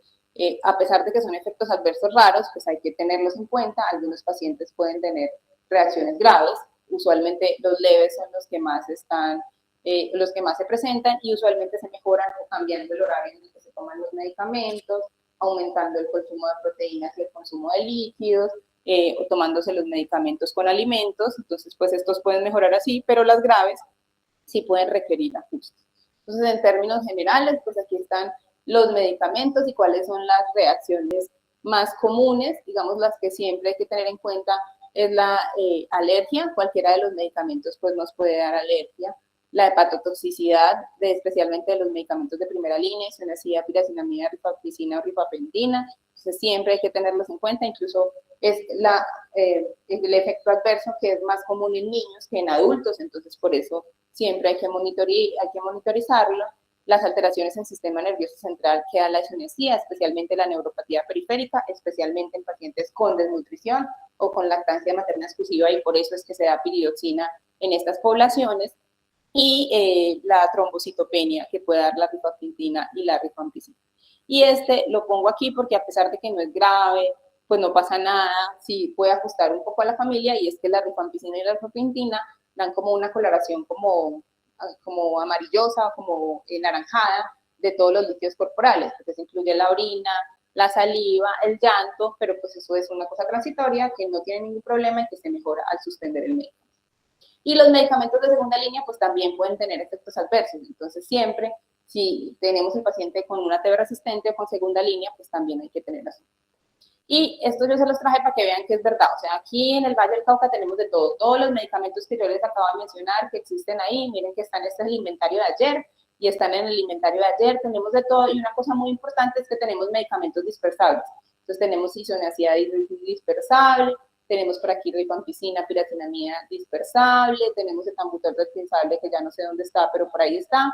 a pesar de que son efectos adversos raros, pues hay que tenerlos en cuenta. Algunos pacientes pueden tener reacciones graves, usualmente los leves son los que más se presentan, y usualmente se mejoran cambiando el horario en el que se toman los medicamentos, aumentando el consumo de proteínas y el consumo de líquidos, o tomándose los medicamentos con alimentos. Entonces, pues estos pueden mejorar así, pero las graves sí pueden requerir ajustes. Entonces, en términos generales, pues aquí están los medicamentos y cuáles son las reacciones más comunes. Digamos, las que siempre hay que tener en cuenta es la alergia. Cualquiera de los medicamentos pues nos puede dar alergia. La hepatotoxicidad, especialmente de los medicamentos de primera línea, isoniazida, piracinamida, rifampicina o rifampicina. Entonces siempre hay que tenerlos en cuenta. Incluso es el efecto adverso que es más común en niños que en adultos, entonces por eso siempre hay que monitorizarlo. Las alteraciones en el sistema nervioso central que da la isoniazida, especialmente la neuropatía periférica, especialmente en pacientes con desnutrición o con lactancia materna exclusiva, y por eso es que se da piridoxina en estas poblaciones. Y la trombocitopenia que puede dar la rifampicina y la rifampicina. Y lo pongo aquí porque, a pesar de que no es grave, pues no pasa nada, sí puede ajustar un poco a la familia, y es que la rifampicina y la rifampicina dan como una coloración como amarillosa, como naranjada, de todos los líquidos corporales, porque se incluye la orina, la saliva, el llanto, pero pues eso es una cosa transitoria que no tiene ningún problema y que se mejora al suspender el medicamento. Y los medicamentos de segunda línea pues también pueden tener efectos adversos, entonces siempre, si tenemos el paciente con una TB resistente o con segunda línea, pues también hay que tenerlo así. Y esto yo se los traje para que vean que es verdad. O sea, aquí en el Valle del Cauca tenemos de todo. Todos los medicamentos que yo les acabo de mencionar que existen ahí, miren que están, este es el inventario de ayer, y están en el inventario de ayer, tenemos de todo. Y una cosa muy importante es que tenemos medicamentos dispersables. Entonces tenemos isoniazida dispersable, tenemos por aquí rifampicina, piracinamida dispersable, tenemos etambutol dispersable que ya no sé dónde está, pero por ahí está.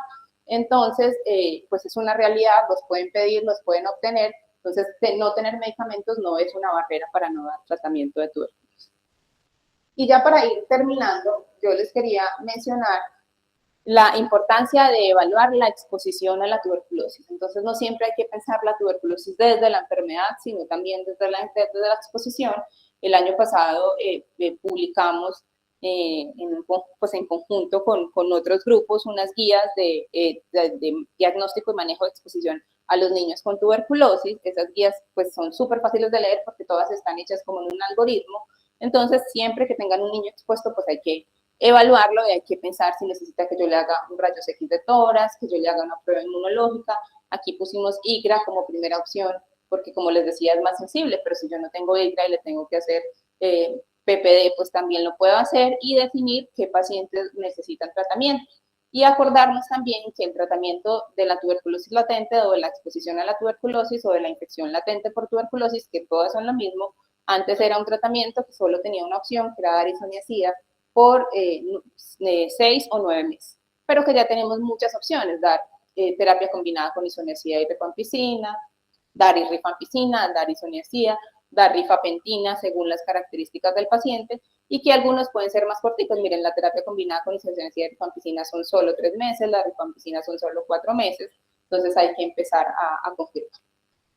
Entonces, pues es una realidad, los pueden pedir, los pueden obtener. Entonces, no tener medicamentos no es una barrera para no dar tratamiento de tuberculosis. Y ya para ir terminando, yo les quería mencionar la importancia de evaluar la exposición a la tuberculosis. Entonces, no siempre hay que pensar la tuberculosis desde la enfermedad, sino también desde la exposición. El año pasado publicamos en conjunto con otros grupos unas guías de diagnóstico y manejo de exposición a los niños con tuberculosis. Esas guías pues son súper fáciles de leer porque todas están hechas como en un algoritmo. Entonces, siempre que tengan un niño expuesto, pues hay que evaluarlo y hay que pensar si necesita que yo le haga un rayos X de tórax, que yo le haga una prueba inmunológica. Aquí pusimos IGRA como primera opción, porque como les decía, es más sensible, pero si yo no tengo IGRA y le tengo que hacer PPD, pues también lo puedo hacer, y definir qué pacientes necesitan tratamiento. Y acordarnos también que el tratamiento de la tuberculosis latente o de la exposición a la tuberculosis o de la infección latente por tuberculosis, que todas son lo mismo, antes era un tratamiento que solo tenía una opción, que era dar isoniazida por 6 o 9 meses, pero que ya tenemos muchas opciones, dar terapia combinada con isoniazida y rifampicina, dar rifampicina, dar isoniazida, dar rifapentina según las características del paciente, y que algunos pueden ser más corticos. Miren, la terapia combinada con isoniazida y rifampicina son solo 3 meses, la rifampicina son solo 4 meses, entonces hay que empezar a confirmar.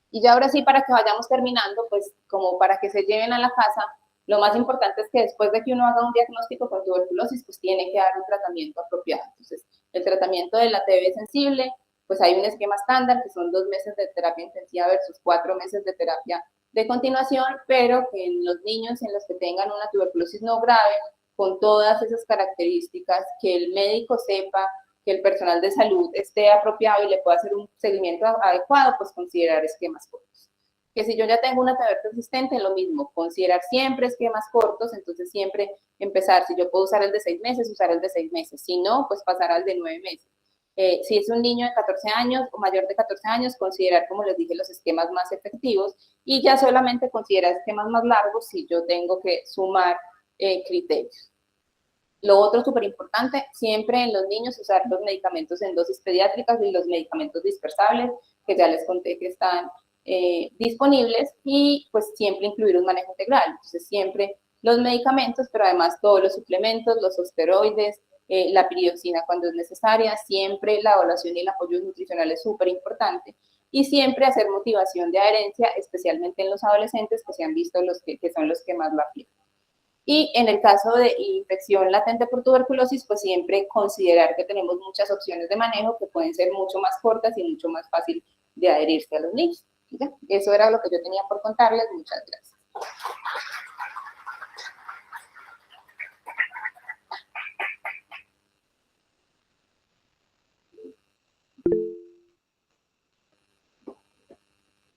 Y ya ahora sí, para que vayamos terminando, pues como para que se lleven a la casa, lo más importante es que después de que uno haga un diagnóstico con tuberculosis, pues tiene que dar un tratamiento apropiado. Entonces, el tratamiento de la TB sensible, pues hay un esquema estándar que son 2 meses de terapia intensiva versus 4 meses de terapia de continuación, pero que en los niños en los que tengan una tuberculosis no grave, con todas esas características, que el médico sepa, que el personal de salud esté apropiado y le pueda hacer un seguimiento adecuado, pues considerar esquemas cortos. Que si yo ya tengo una TB persistente, lo mismo, considerar siempre esquemas cortos, entonces siempre empezar, si yo puedo usar el de 6 meses, usar el de 6 meses, si no, pues pasar al de 9 meses. Si es un niño de 14 años o mayor de 14 años, considerar, como les dije, los esquemas más efectivos, y ya solamente considerar esquemas más largos si yo tengo que sumar criterios. Lo otro súper importante, siempre en los niños usar los medicamentos en dosis pediátricas y los medicamentos dispersables, que ya les conté que están disponibles, y pues siempre incluir un manejo integral. Entonces siempre los medicamentos, pero además todos los suplementos, los esteroides, la piridoxina cuando es necesaria, siempre la evaluación y el apoyo nutricional es súper importante, y siempre hacer motivación de adherencia, especialmente en los adolescentes, que se han visto los que son los que más la pierden. Y en el caso de infección latente por tuberculosis, pues siempre considerar que tenemos muchas opciones de manejo que pueden ser mucho más cortas y mucho más fácil de adherirse a los niños. ¿Ya? Eso era lo que yo tenía por contarles. Muchas gracias.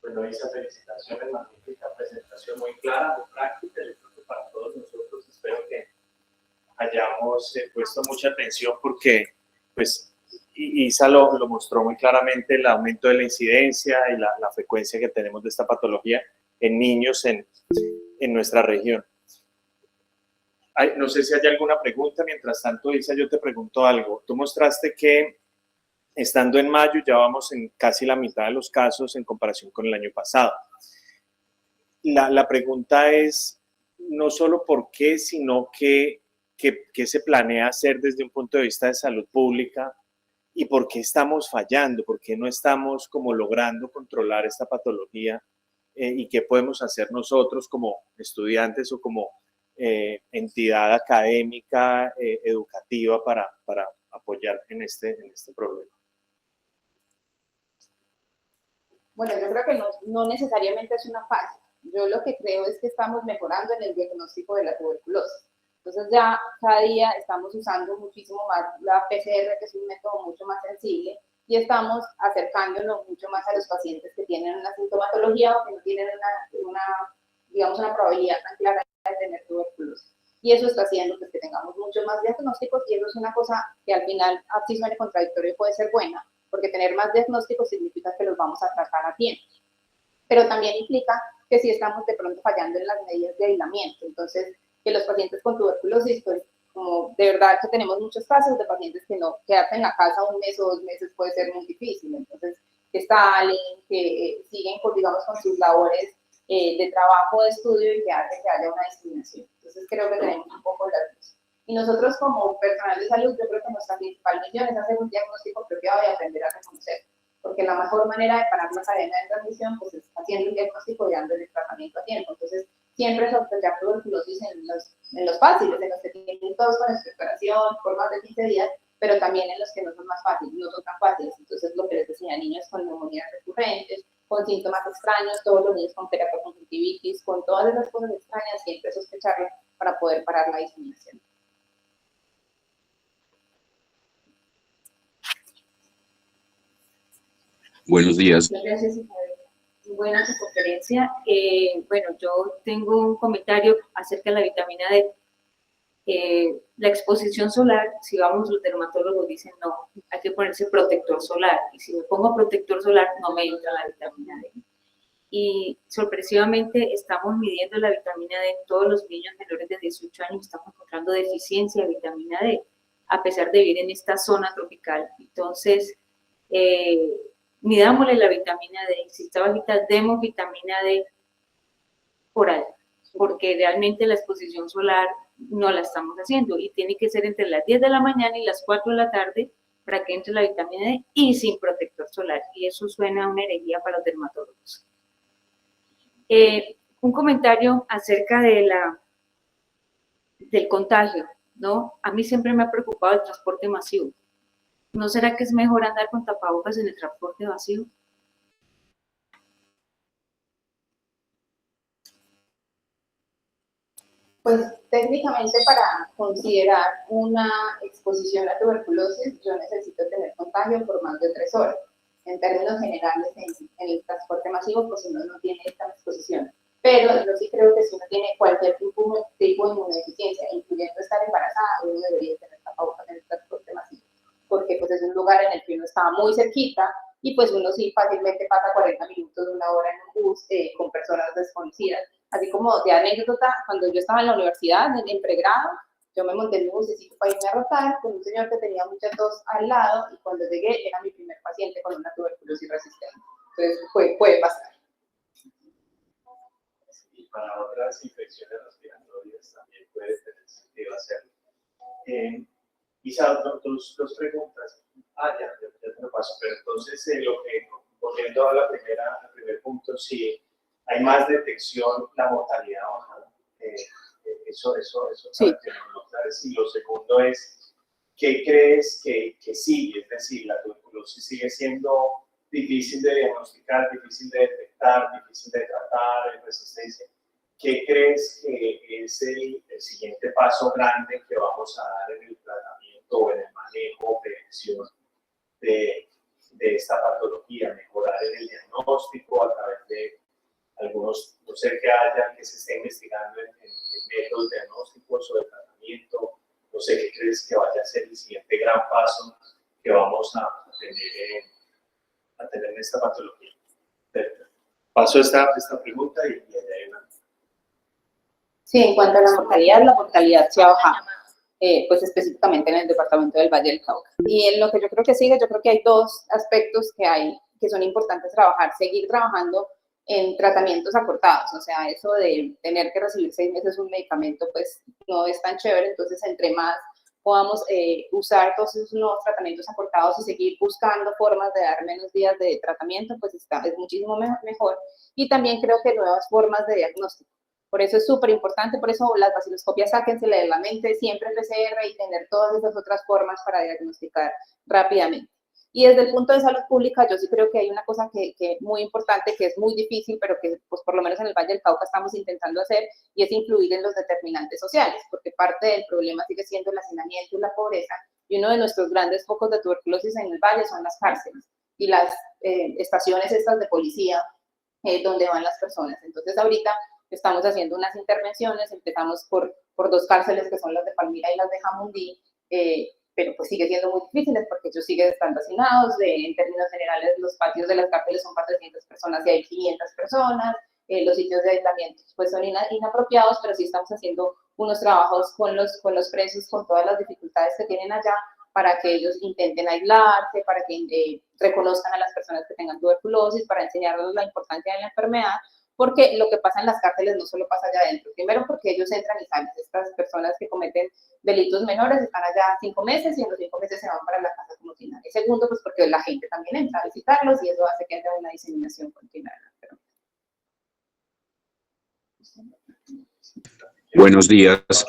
Bueno, Isa, felicitaciones, magnífica presentación, muy clara, muy práctica. Yo creo que para todos nosotros espero que hayamos puesto mucha atención, porque pues Isa lo mostró muy claramente, el aumento de la incidencia y la frecuencia que tenemos de esta patología en niños en nuestra región. No sé si hay alguna pregunta. Mientras tanto, Isa, yo te pregunto algo. Tú mostraste que estando en mayo ya vamos en casi la mitad de los casos en comparación con el año pasado. La pregunta es no solo por qué, sino qué se planea hacer desde un punto de vista de salud pública, y por qué estamos fallando, por qué no estamos como logrando controlar esta patología, y qué podemos hacer nosotros como estudiantes o como entidad académica, educativa, para apoyar en este problema. Bueno, yo creo que no necesariamente es una fase. Yo lo que creo es que estamos mejorando en el diagnóstico de la tuberculosis. Entonces ya cada día estamos usando muchísimo más la PCR, que es un método mucho más sensible, y estamos acercándonos mucho más a los pacientes que tienen una sintomatología o que no tienen digamos, una probabilidad tan clara de tener tuberculosis. Y eso está haciendo pues, que tengamos muchos más diagnósticos, y eso es una cosa que al final, así suene contradictorio, puede ser buena, porque tener más diagnósticos significa que los vamos a tratar a tiempo. Pero también implica que si estamos de pronto fallando en las medidas de aislamiento, entonces que los pacientes con tuberculosis, pues como de verdad que tenemos muchos casos de pacientes que no, quedarse en la casa 1 mes o 2 meses puede ser muy difícil, entonces que salen, que siguen digamos con sus labores de trabajo, de estudio, y que hace que haya una discriminación. Entonces creo que tenemos un poco las dos. Y nosotros como personal de salud, yo creo que nuestra principal misión es hacer un diagnóstico apropiado y aprender a reconocer, porque la mejor manera de parar la cadena de transmisión pues, es haciendo un diagnóstico y dándole tratamiento a tiempo. Entonces, siempre sospechar tuberculosis en los fáciles, en los que tienen todos con expectoración por más de 15 días, pero también en los que no son más fáciles, no son tan fáciles. Entonces, lo que les decía, niños con neumonías recurrentes, con síntomas extraños, todos los niños con peraconjuntivitis, con todas esas cosas extrañas, siempre sospecharlo para poder parar la diseminación. Buenos días. Gracias, Isabel. Muy buena su conferencia. Bueno, yo tengo un comentario acerca de la vitamina D. La exposición solar, si vamos, los dermatólogos dicen no, hay que ponerse protector solar. Y si me pongo protector solar, no me entra la vitamina D. Y sorpresivamente estamos midiendo la vitamina D en todos los niños menores de 18 años, estamos encontrando deficiencia de vitamina D, a pesar de vivir en esta zona tropical. Entonces, midámosle la vitamina D, si está bajita, demos vitamina D oral, porque realmente la exposición solar no la estamos haciendo y tiene que ser entre las 10 de la mañana y las 4 de la tarde para que entre la vitamina D y sin protector solar, y eso suena a una herejía para los dermatólogos. Un comentario acerca de del contagio, ¿no? A mí siempre me ha preocupado el transporte masivo. ¿No será que es mejor andar con tapabocas en el transporte masivo? Pues técnicamente para considerar una exposición a tuberculosis yo necesito tener contagio por más de 3 horas. En términos generales, en el transporte masivo, pues uno no tiene esta exposición. Pero yo sí creo que si uno tiene cualquier tipo de inmunodeficiencia, incluyendo estar embarazada, uno debería tener tapabocas en el transporte masivo, porque pues es un lugar en el que uno está muy cerquita y pues uno sí fácilmente pasa 40 minutos, 1 hora en un bus con personas desconocidas. Así como de anécdota, cuando yo estaba en la universidad, en pregrado, yo me monté en un busecito para irme a rotar con un señor que tenía mucha tos al lado y cuando llegué era mi primer paciente con una tuberculosis resistente. Entonces puede pasar. Y para otras infecciones respiratorias también puede tener sentido hacerlo. Isa, dos preguntas. Ya te lo paso. Pero entonces, volviendo a al primer punto, si hay más detección, la mortalidad baja. Eso Sí. Y lo segundo es, ¿qué crees que sigue? Es decir, la tuberculosis sigue siendo difícil de diagnosticar, difícil de detectar, difícil de tratar, resistencia. ¿Qué crees que es el siguiente paso grande que vamos a dar en el tratamiento o en el manejo o prevención de esta patología? Mejorar en el diagnóstico a través de algunos, no sé que se esté investigando en métodos diagnósticos o de tratamiento. No sé qué crees que vaya a ser el siguiente gran paso que vamos a tener en esta patología. Paso esta pregunta y hay una. Sí, en cuanto a la mortalidad se ha bajado, pues específicamente en el departamento del Valle del Cauca. Y en lo que yo creo que sigue, yo creo que hay 2 aspectos que son importantes trabajar. Seguir trabajando en tratamientos acortados, o sea, eso de tener que recibir 6 meses un medicamento, pues no es tan chévere. Entonces, entre más podamos usar todos esos nuevos tratamientos acortados y seguir buscando formas de dar menos días de tratamiento, pues es muchísimo mejor. Y también creo que nuevas formas de diagnóstico. Por eso es súper importante, por eso las vaciloscopias sáquensela de la mente, siempre PCR y tener todas esas otras formas para diagnosticar rápidamente. Y desde el punto de salud pública, yo sí creo que hay una cosa que es muy importante, que es muy difícil, pero que pues por lo menos en el Valle del Cauca estamos intentando hacer, y es influir en los determinantes sociales, porque parte del problema sigue siendo el hacinamiento y la pobreza, y uno de nuestros grandes focos de tuberculosis en el Valle son las cárceles y las estaciones estas de policía donde van las personas. Entonces ahorita estamos haciendo unas intervenciones, empezamos por 2 cárceles que son las de Palmira y las de Jamundí, pero pues sigue siendo muy difíciles porque ellos siguen estando hacinados. En términos generales, los patios de las cárceles son para 300 personas y hay 500 personas, los sitios de aislamiento pues son inapropiados, pero sí estamos haciendo unos trabajos con los presos, con todas las dificultades que tienen allá, para que ellos intenten aislarse, para que reconozcan a las personas que tengan tuberculosis, para enseñarles la importancia de la enfermedad, porque lo que pasa en las cárceles no solo pasa allá adentro. Primero, porque ellos entran y salen. Estas personas que cometen delitos menores están allá 5 meses y en los 5 meses se van para la casa como si nada. Y segundo, pues porque la gente también entra a visitarlos y eso hace que haya una diseminación continua. Buenos días.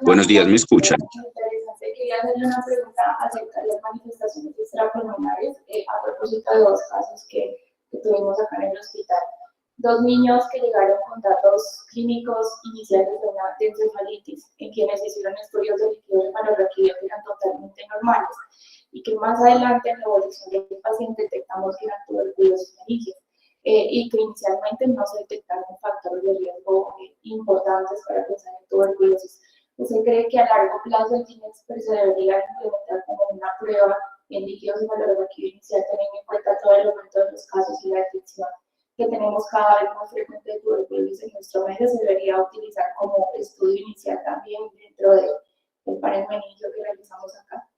Buenos días, ¿me escuchan? Quería hacerle una pregunta acerca de las manifestaciones extrapulmonares a propósito de 2 casos que que tuvimos acá en el hospital. 2 niños que llegaron con datos clínicos iniciales de una encefalitis, en quienes hicieron estudios de líquido cefalorraquídeo que eran totalmente normales, y que más adelante en la evolución del paciente detectamos que eran tuberculosis meningitis, y que inicialmente no se detectaron factores de riesgo importantes para pensar en tuberculosis. Pues se cree que a largo plazo el GeneXpert se debería implementar como una prueba en líquidos cefalorraquídeo inicial, teniendo en cuenta todo el aumento de los casos y la detección que tenemos cada vez más frecuente de tuberculosis en nuestro medio. Se debería utilizar como estudio inicial también dentro del panel meningio que realizamos acá.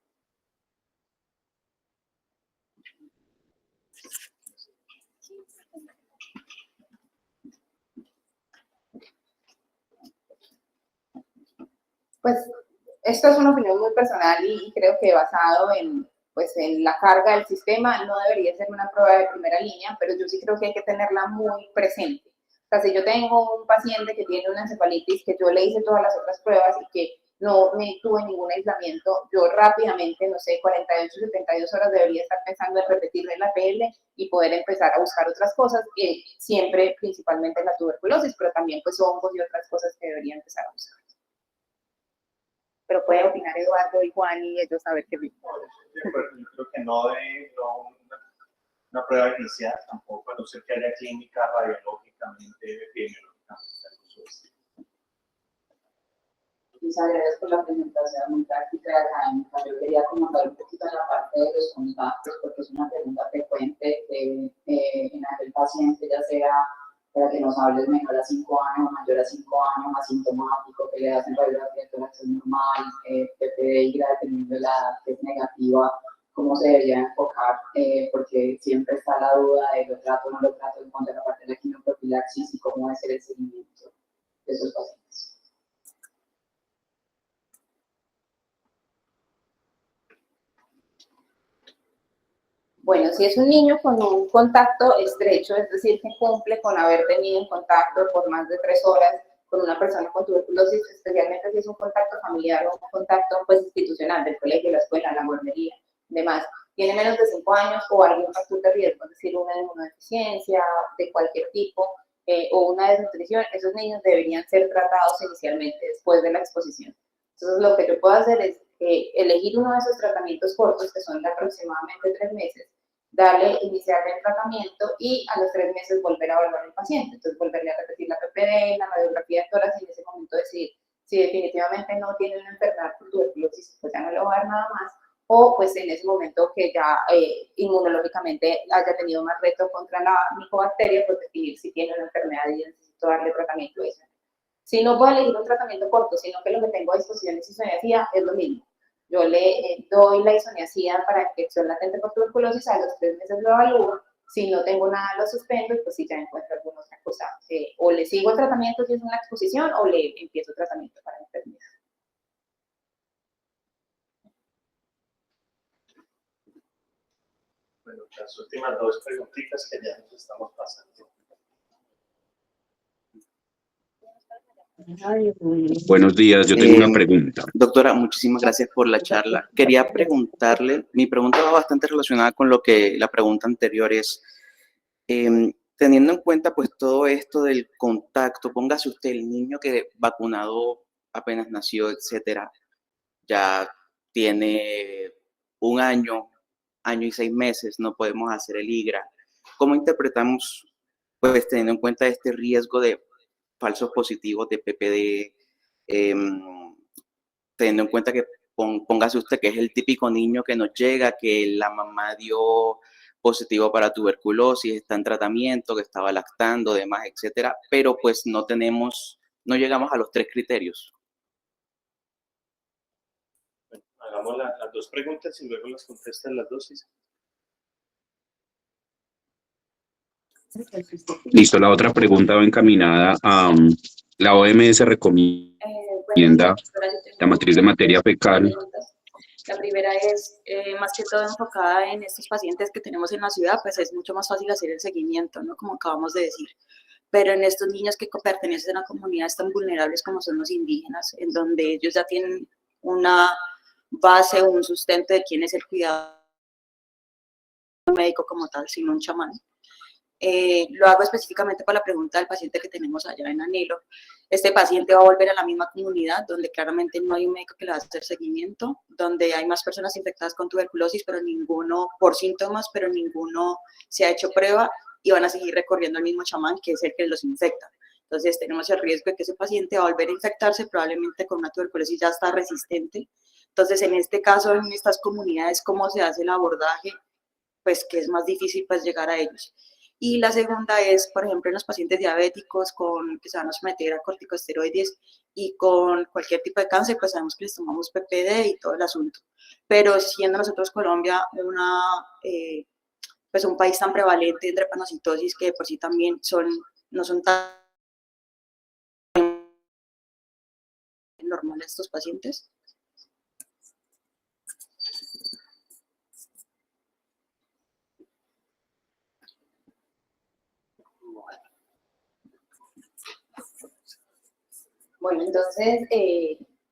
Pues esto es una opinión muy personal y creo que basado en, pues, en la carga del sistema, no debería ser una prueba de primera línea, pero yo sí creo que hay que tenerla muy presente. O sea, si yo tengo un paciente que tiene una encefalitis, que yo le hice todas las otras pruebas y que no me tuve ningún aislamiento, yo rápidamente, no sé, 48, 72 horas debería estar pensando en repetirle la PL y poder empezar a buscar otras cosas, que siempre, principalmente la tuberculosis, pero también pues hongos y otras cosas que debería empezar a buscar. Pero puede opinar Eduardo y Juan y ellos saber qué rico. Yo creo que no una prueba inicial tampoco, a no ser que haya clínica, radiológicamente, epidemiológicamente. Muchas gracias por la presentación muy práctica y académica. Yo quería comentar un poquito en la parte de los contactos, porque es una pregunta frecuente en aquel paciente, ya sea para que nos hables menor a 5 años, mayor a 5 años, asintomático, que le hacen radiografía de tórax normal, PPDI, dependiendo de la edad que es negativa, cómo se debería enfocar, porque siempre está la duda de lo trato o no lo trato en cuanto a la parte de la quimioprofilaxis y cómo debe ser el seguimiento de esos pacientes. Bueno, si es un niño con un contacto estrecho, es decir, que cumple con haber tenido un contacto por más de 3 horas con una persona con tuberculosis, especialmente si es un contacto familiar o un contacto pues, institucional, del colegio, la escuela, la guardería, demás, tiene menos de 5 años o algún factor de riesgo, es decir, una inmunodeficiencia de cualquier tipo o una desnutrición, esos niños deberían ser tratados inicialmente después de la exposición. Entonces, lo que yo puedo hacer es elegir uno de esos tratamientos cortos, que son de aproximadamente 3 meses, darle, iniciarle el tratamiento y a los 3 meses volver a evaluar al paciente. Entonces, volverle a repetir la PPD, la radiografía de tórax y en ese momento decir si definitivamente no tiene una enfermedad por tuberculosis, pues ya no le voy a dar nada más, o pues en ese momento que ya inmunológicamente haya tenido más reto contra la micobacteria, pues definir si tiene una enfermedad y necesito darle tratamiento de eso. Si no puedo elegir un tratamiento corto, sino que lo que tengo a disposición es isoniazida, es lo mismo. Yo le doy la isoniazida para infección latente por tuberculosis, a los 3 meses lo evalúo. Si no tengo nada, lo suspendo y pues si ya encuentro alguna otra cosa. O le sigo el tratamiento si es una exposición o le empiezo tratamiento para enfermedad. Bueno, las últimas 2 preguntitas que ya nos estamos pasando. Buenos días, yo tengo una pregunta. Doctora, muchísimas gracias por la charla. Quería preguntarle, mi pregunta va bastante relacionada con lo que la pregunta anterior es, teniendo en cuenta pues todo esto del contacto, póngase usted el niño que vacunado apenas nació, etcétera, ya tiene 1 año, año y 6 meses, no podemos hacer el IGRA. ¿Cómo interpretamos, pues teniendo en cuenta este riesgo de falsos positivos de PPD, teniendo en cuenta que póngase usted que es el típico niño que nos llega, que la mamá dio positivo para tuberculosis, está en tratamiento, que estaba lactando, demás, etcétera, pero pues no llegamos a los 3 criterios? Bueno, hagamos las 2 preguntas y luego las contestan las 2. Listo, la otra pregunta va encaminada a la OMS recomienda la matriz de materia fecal. La primera es, más que todo enfocada en estos pacientes que tenemos en la ciudad, pues es mucho más fácil hacer el seguimiento, ¿no? Como acabamos de decir. Pero en estos niños que pertenecen a comunidades tan vulnerables como son los indígenas, en donde ellos ya tienen una base, un sustento de quién es el cuidado médico como tal, sino un chamán. Lo hago específicamente para la pregunta del paciente que tenemos allá en Anhelo. Este paciente va a volver a la misma comunidad donde claramente no hay un médico que le va a hacer seguimiento, donde hay más personas infectadas con tuberculosis, pero ninguno por síntomas, pero ninguno se ha hecho prueba y van a seguir recorriendo al mismo chamán que es el que los infecta. Entonces tenemos el riesgo de que ese paciente va a volver a infectarse probablemente con una tuberculosis ya está resistente. Entonces en este caso, en estas comunidades, ¿cómo se hace el abordaje? Pues que es más difícil pues llegar a ellos. Y la segunda es, por ejemplo, en los pacientes diabéticos que se van a someter a corticosteroides y con cualquier tipo de cáncer, pues sabemos que les tomamos PPD y todo el asunto. Pero siendo nosotros Colombia pues un país tan prevalente en drepanocitosis que por sí también no son tan normales estos pacientes. Bueno, entonces,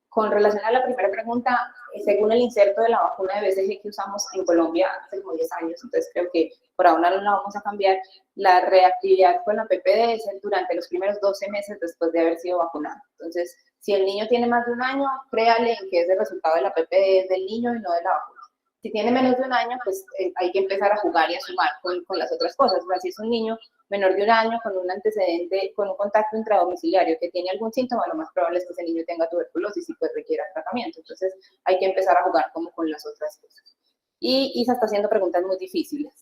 con relación a la primera pregunta, según el inserto de la vacuna de BCG que usamos en Colombia hace como 10 años, entonces creo que por ahora no la vamos a cambiar, la reactividad con la PPD es durante los primeros 12 meses después de haber sido vacunado. Entonces, si el niño tiene más de un año, créale en que es el resultado de la PPD del niño y no de la vacuna. Si tiene menos de un año, pues hay que empezar a jugar y a sumar con las otras cosas. O sea, si es un niño menor de un año con un antecedente, con un contacto intradomiciliario que tiene algún síntoma, lo más probable es que ese niño tenga tuberculosis y pues requiera tratamiento. Entonces hay que empezar a jugar como con las otras cosas. Y Isa está haciendo preguntas muy difíciles,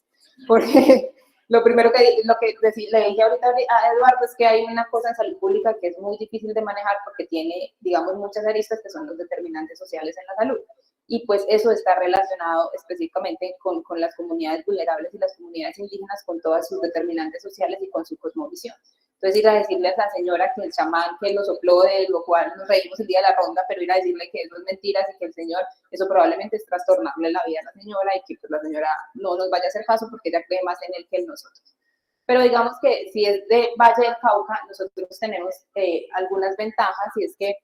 porque lo primero que le dije ahorita a Eduardo es que hay una cosa en salud pública que es muy difícil de manejar porque tiene, digamos, muchas aristas que son los determinantes sociales en la salud. Y pues eso está relacionado específicamente con las comunidades vulnerables y las comunidades indígenas, con todas sus determinantes sociales y con su cosmovisión. Entonces ir a decirle a la señora que el chamán que lo sopló, de lo cual nos reímos el día de la ronda, pero ir a decirle que eso es mentiras y que el señor, eso probablemente es trastornarle la vida a la señora y que pues la señora no nos vaya a hacer caso porque ella cree más en él que en nosotros. Pero digamos que si es de Valle del Cauca, nosotros tenemos algunas ventajas y es que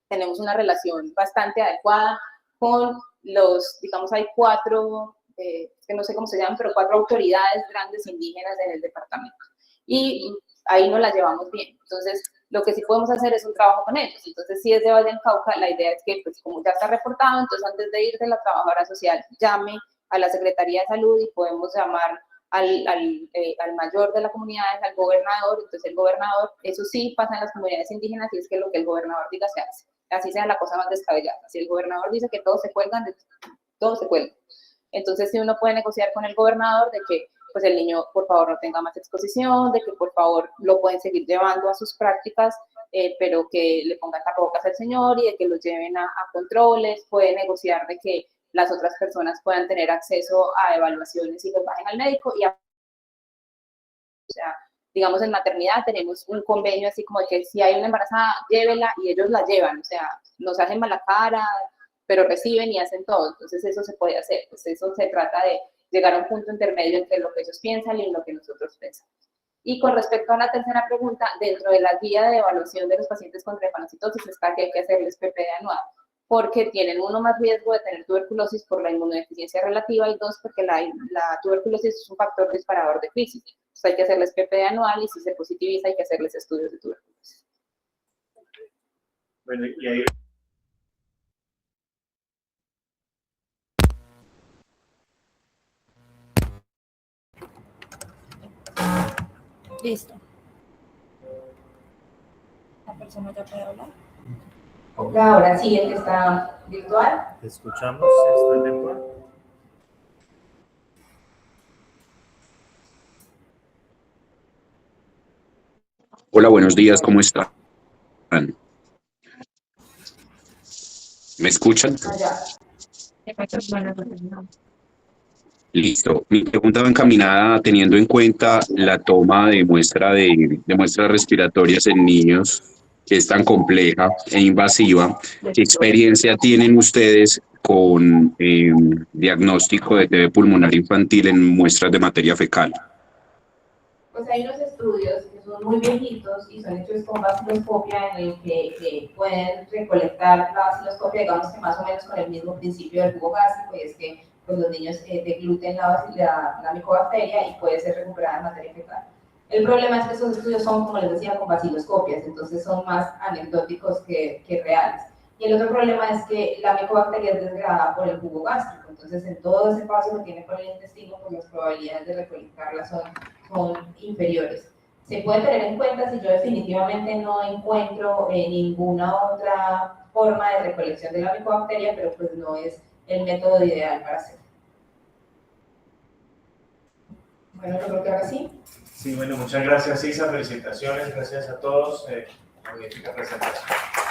tenemos una relación bastante adecuada con digamos, hay 4, que no sé cómo se llaman, pero 4 autoridades grandes indígenas en el departamento. Y ahí nos las llevamos bien. Entonces, lo que sí podemos hacer es un trabajo con ellos. Entonces, si es de Valle del Cauca, la idea es que, pues, como ya está reportado, entonces antes de irse la trabajadora social llame a la Secretaría de Salud y podemos llamar al mayor de la comunidad, al gobernador. Entonces, el gobernador, eso sí pasa en las comunidades indígenas y es que lo que el gobernador diga se hace. Así sea la cosa más descabellada. Si el gobernador dice que todos se cuelgan, todos se cuelgan. Entonces, si uno puede negociar con el gobernador de que pues el niño, por favor, no tenga más exposición, de que, por favor, lo pueden seguir llevando a sus prácticas, pero que le pongan tapabocas al señor y de que los lleven a controles, puede negociar de que las otras personas puedan tener acceso a evaluaciones y los bajen al médico y o sea, digamos, en maternidad tenemos un convenio así como de que si hay una embarazada, llévela, y ellos la llevan, o sea, nos hacen mala cara, pero reciben y hacen todo. Entonces eso se puede hacer, pues eso se trata de llegar a un punto intermedio entre lo que ellos piensan y lo que nosotros pensamos. Y con respecto a la tercera pregunta, dentro de la guía de evaluación de los pacientes con drepanocitosis está que hay que hacerles PPD anual, porque tienen, uno, más riesgo de tener tuberculosis por la inmunodeficiencia relativa, y dos, porque la tuberculosis es un factor disparador de crisis. Entonces hay que hacerles PPD anual y si se positiviza hay que hacerles estudios de tuberculosis. Bueno, y ahí... Listo. ¿La persona ya puede hablar? Ahora sí, el que está virtual. ¿Te escuchamos? ¿Está virtual? Hola, buenos días, ¿cómo están? ¿Me escuchan? Listo. Mi pregunta va encaminada teniendo en cuenta la toma de muestras respiratorias en niños, que es tan compleja e invasiva. ¿Qué experiencia tienen ustedes con diagnóstico de TB pulmonar infantil en muestras de materia fecal? Pues hay unos estudios que son muy viejitos y son hechos con vaciloscopia, en el que pueden recolectar la vaciloscopia, digamos que más o menos con el mismo principio del jugo gástrico, y es que pues, los niños degluten la micobacteria y puede ser recuperada en materia fecal. El problema es que esos estudios son, como les decía, con vaciloscopias, entonces son más anecdóticos que reales. Y el otro problema es que la micobacteria es desgradada por el jugo gástrico, entonces en todo ese paso que tiene por el intestino, pues las probabilidades de recolectarla son inferiores. Se puede tener en cuenta si yo definitivamente no encuentro ninguna otra forma de recolección de la micobacteria, pero pues no es el método ideal para hacerlo. Bueno, yo creo que ahora sí. Sí, bueno, muchas gracias Isa, felicitaciones, gracias a todos, magnífica presentación.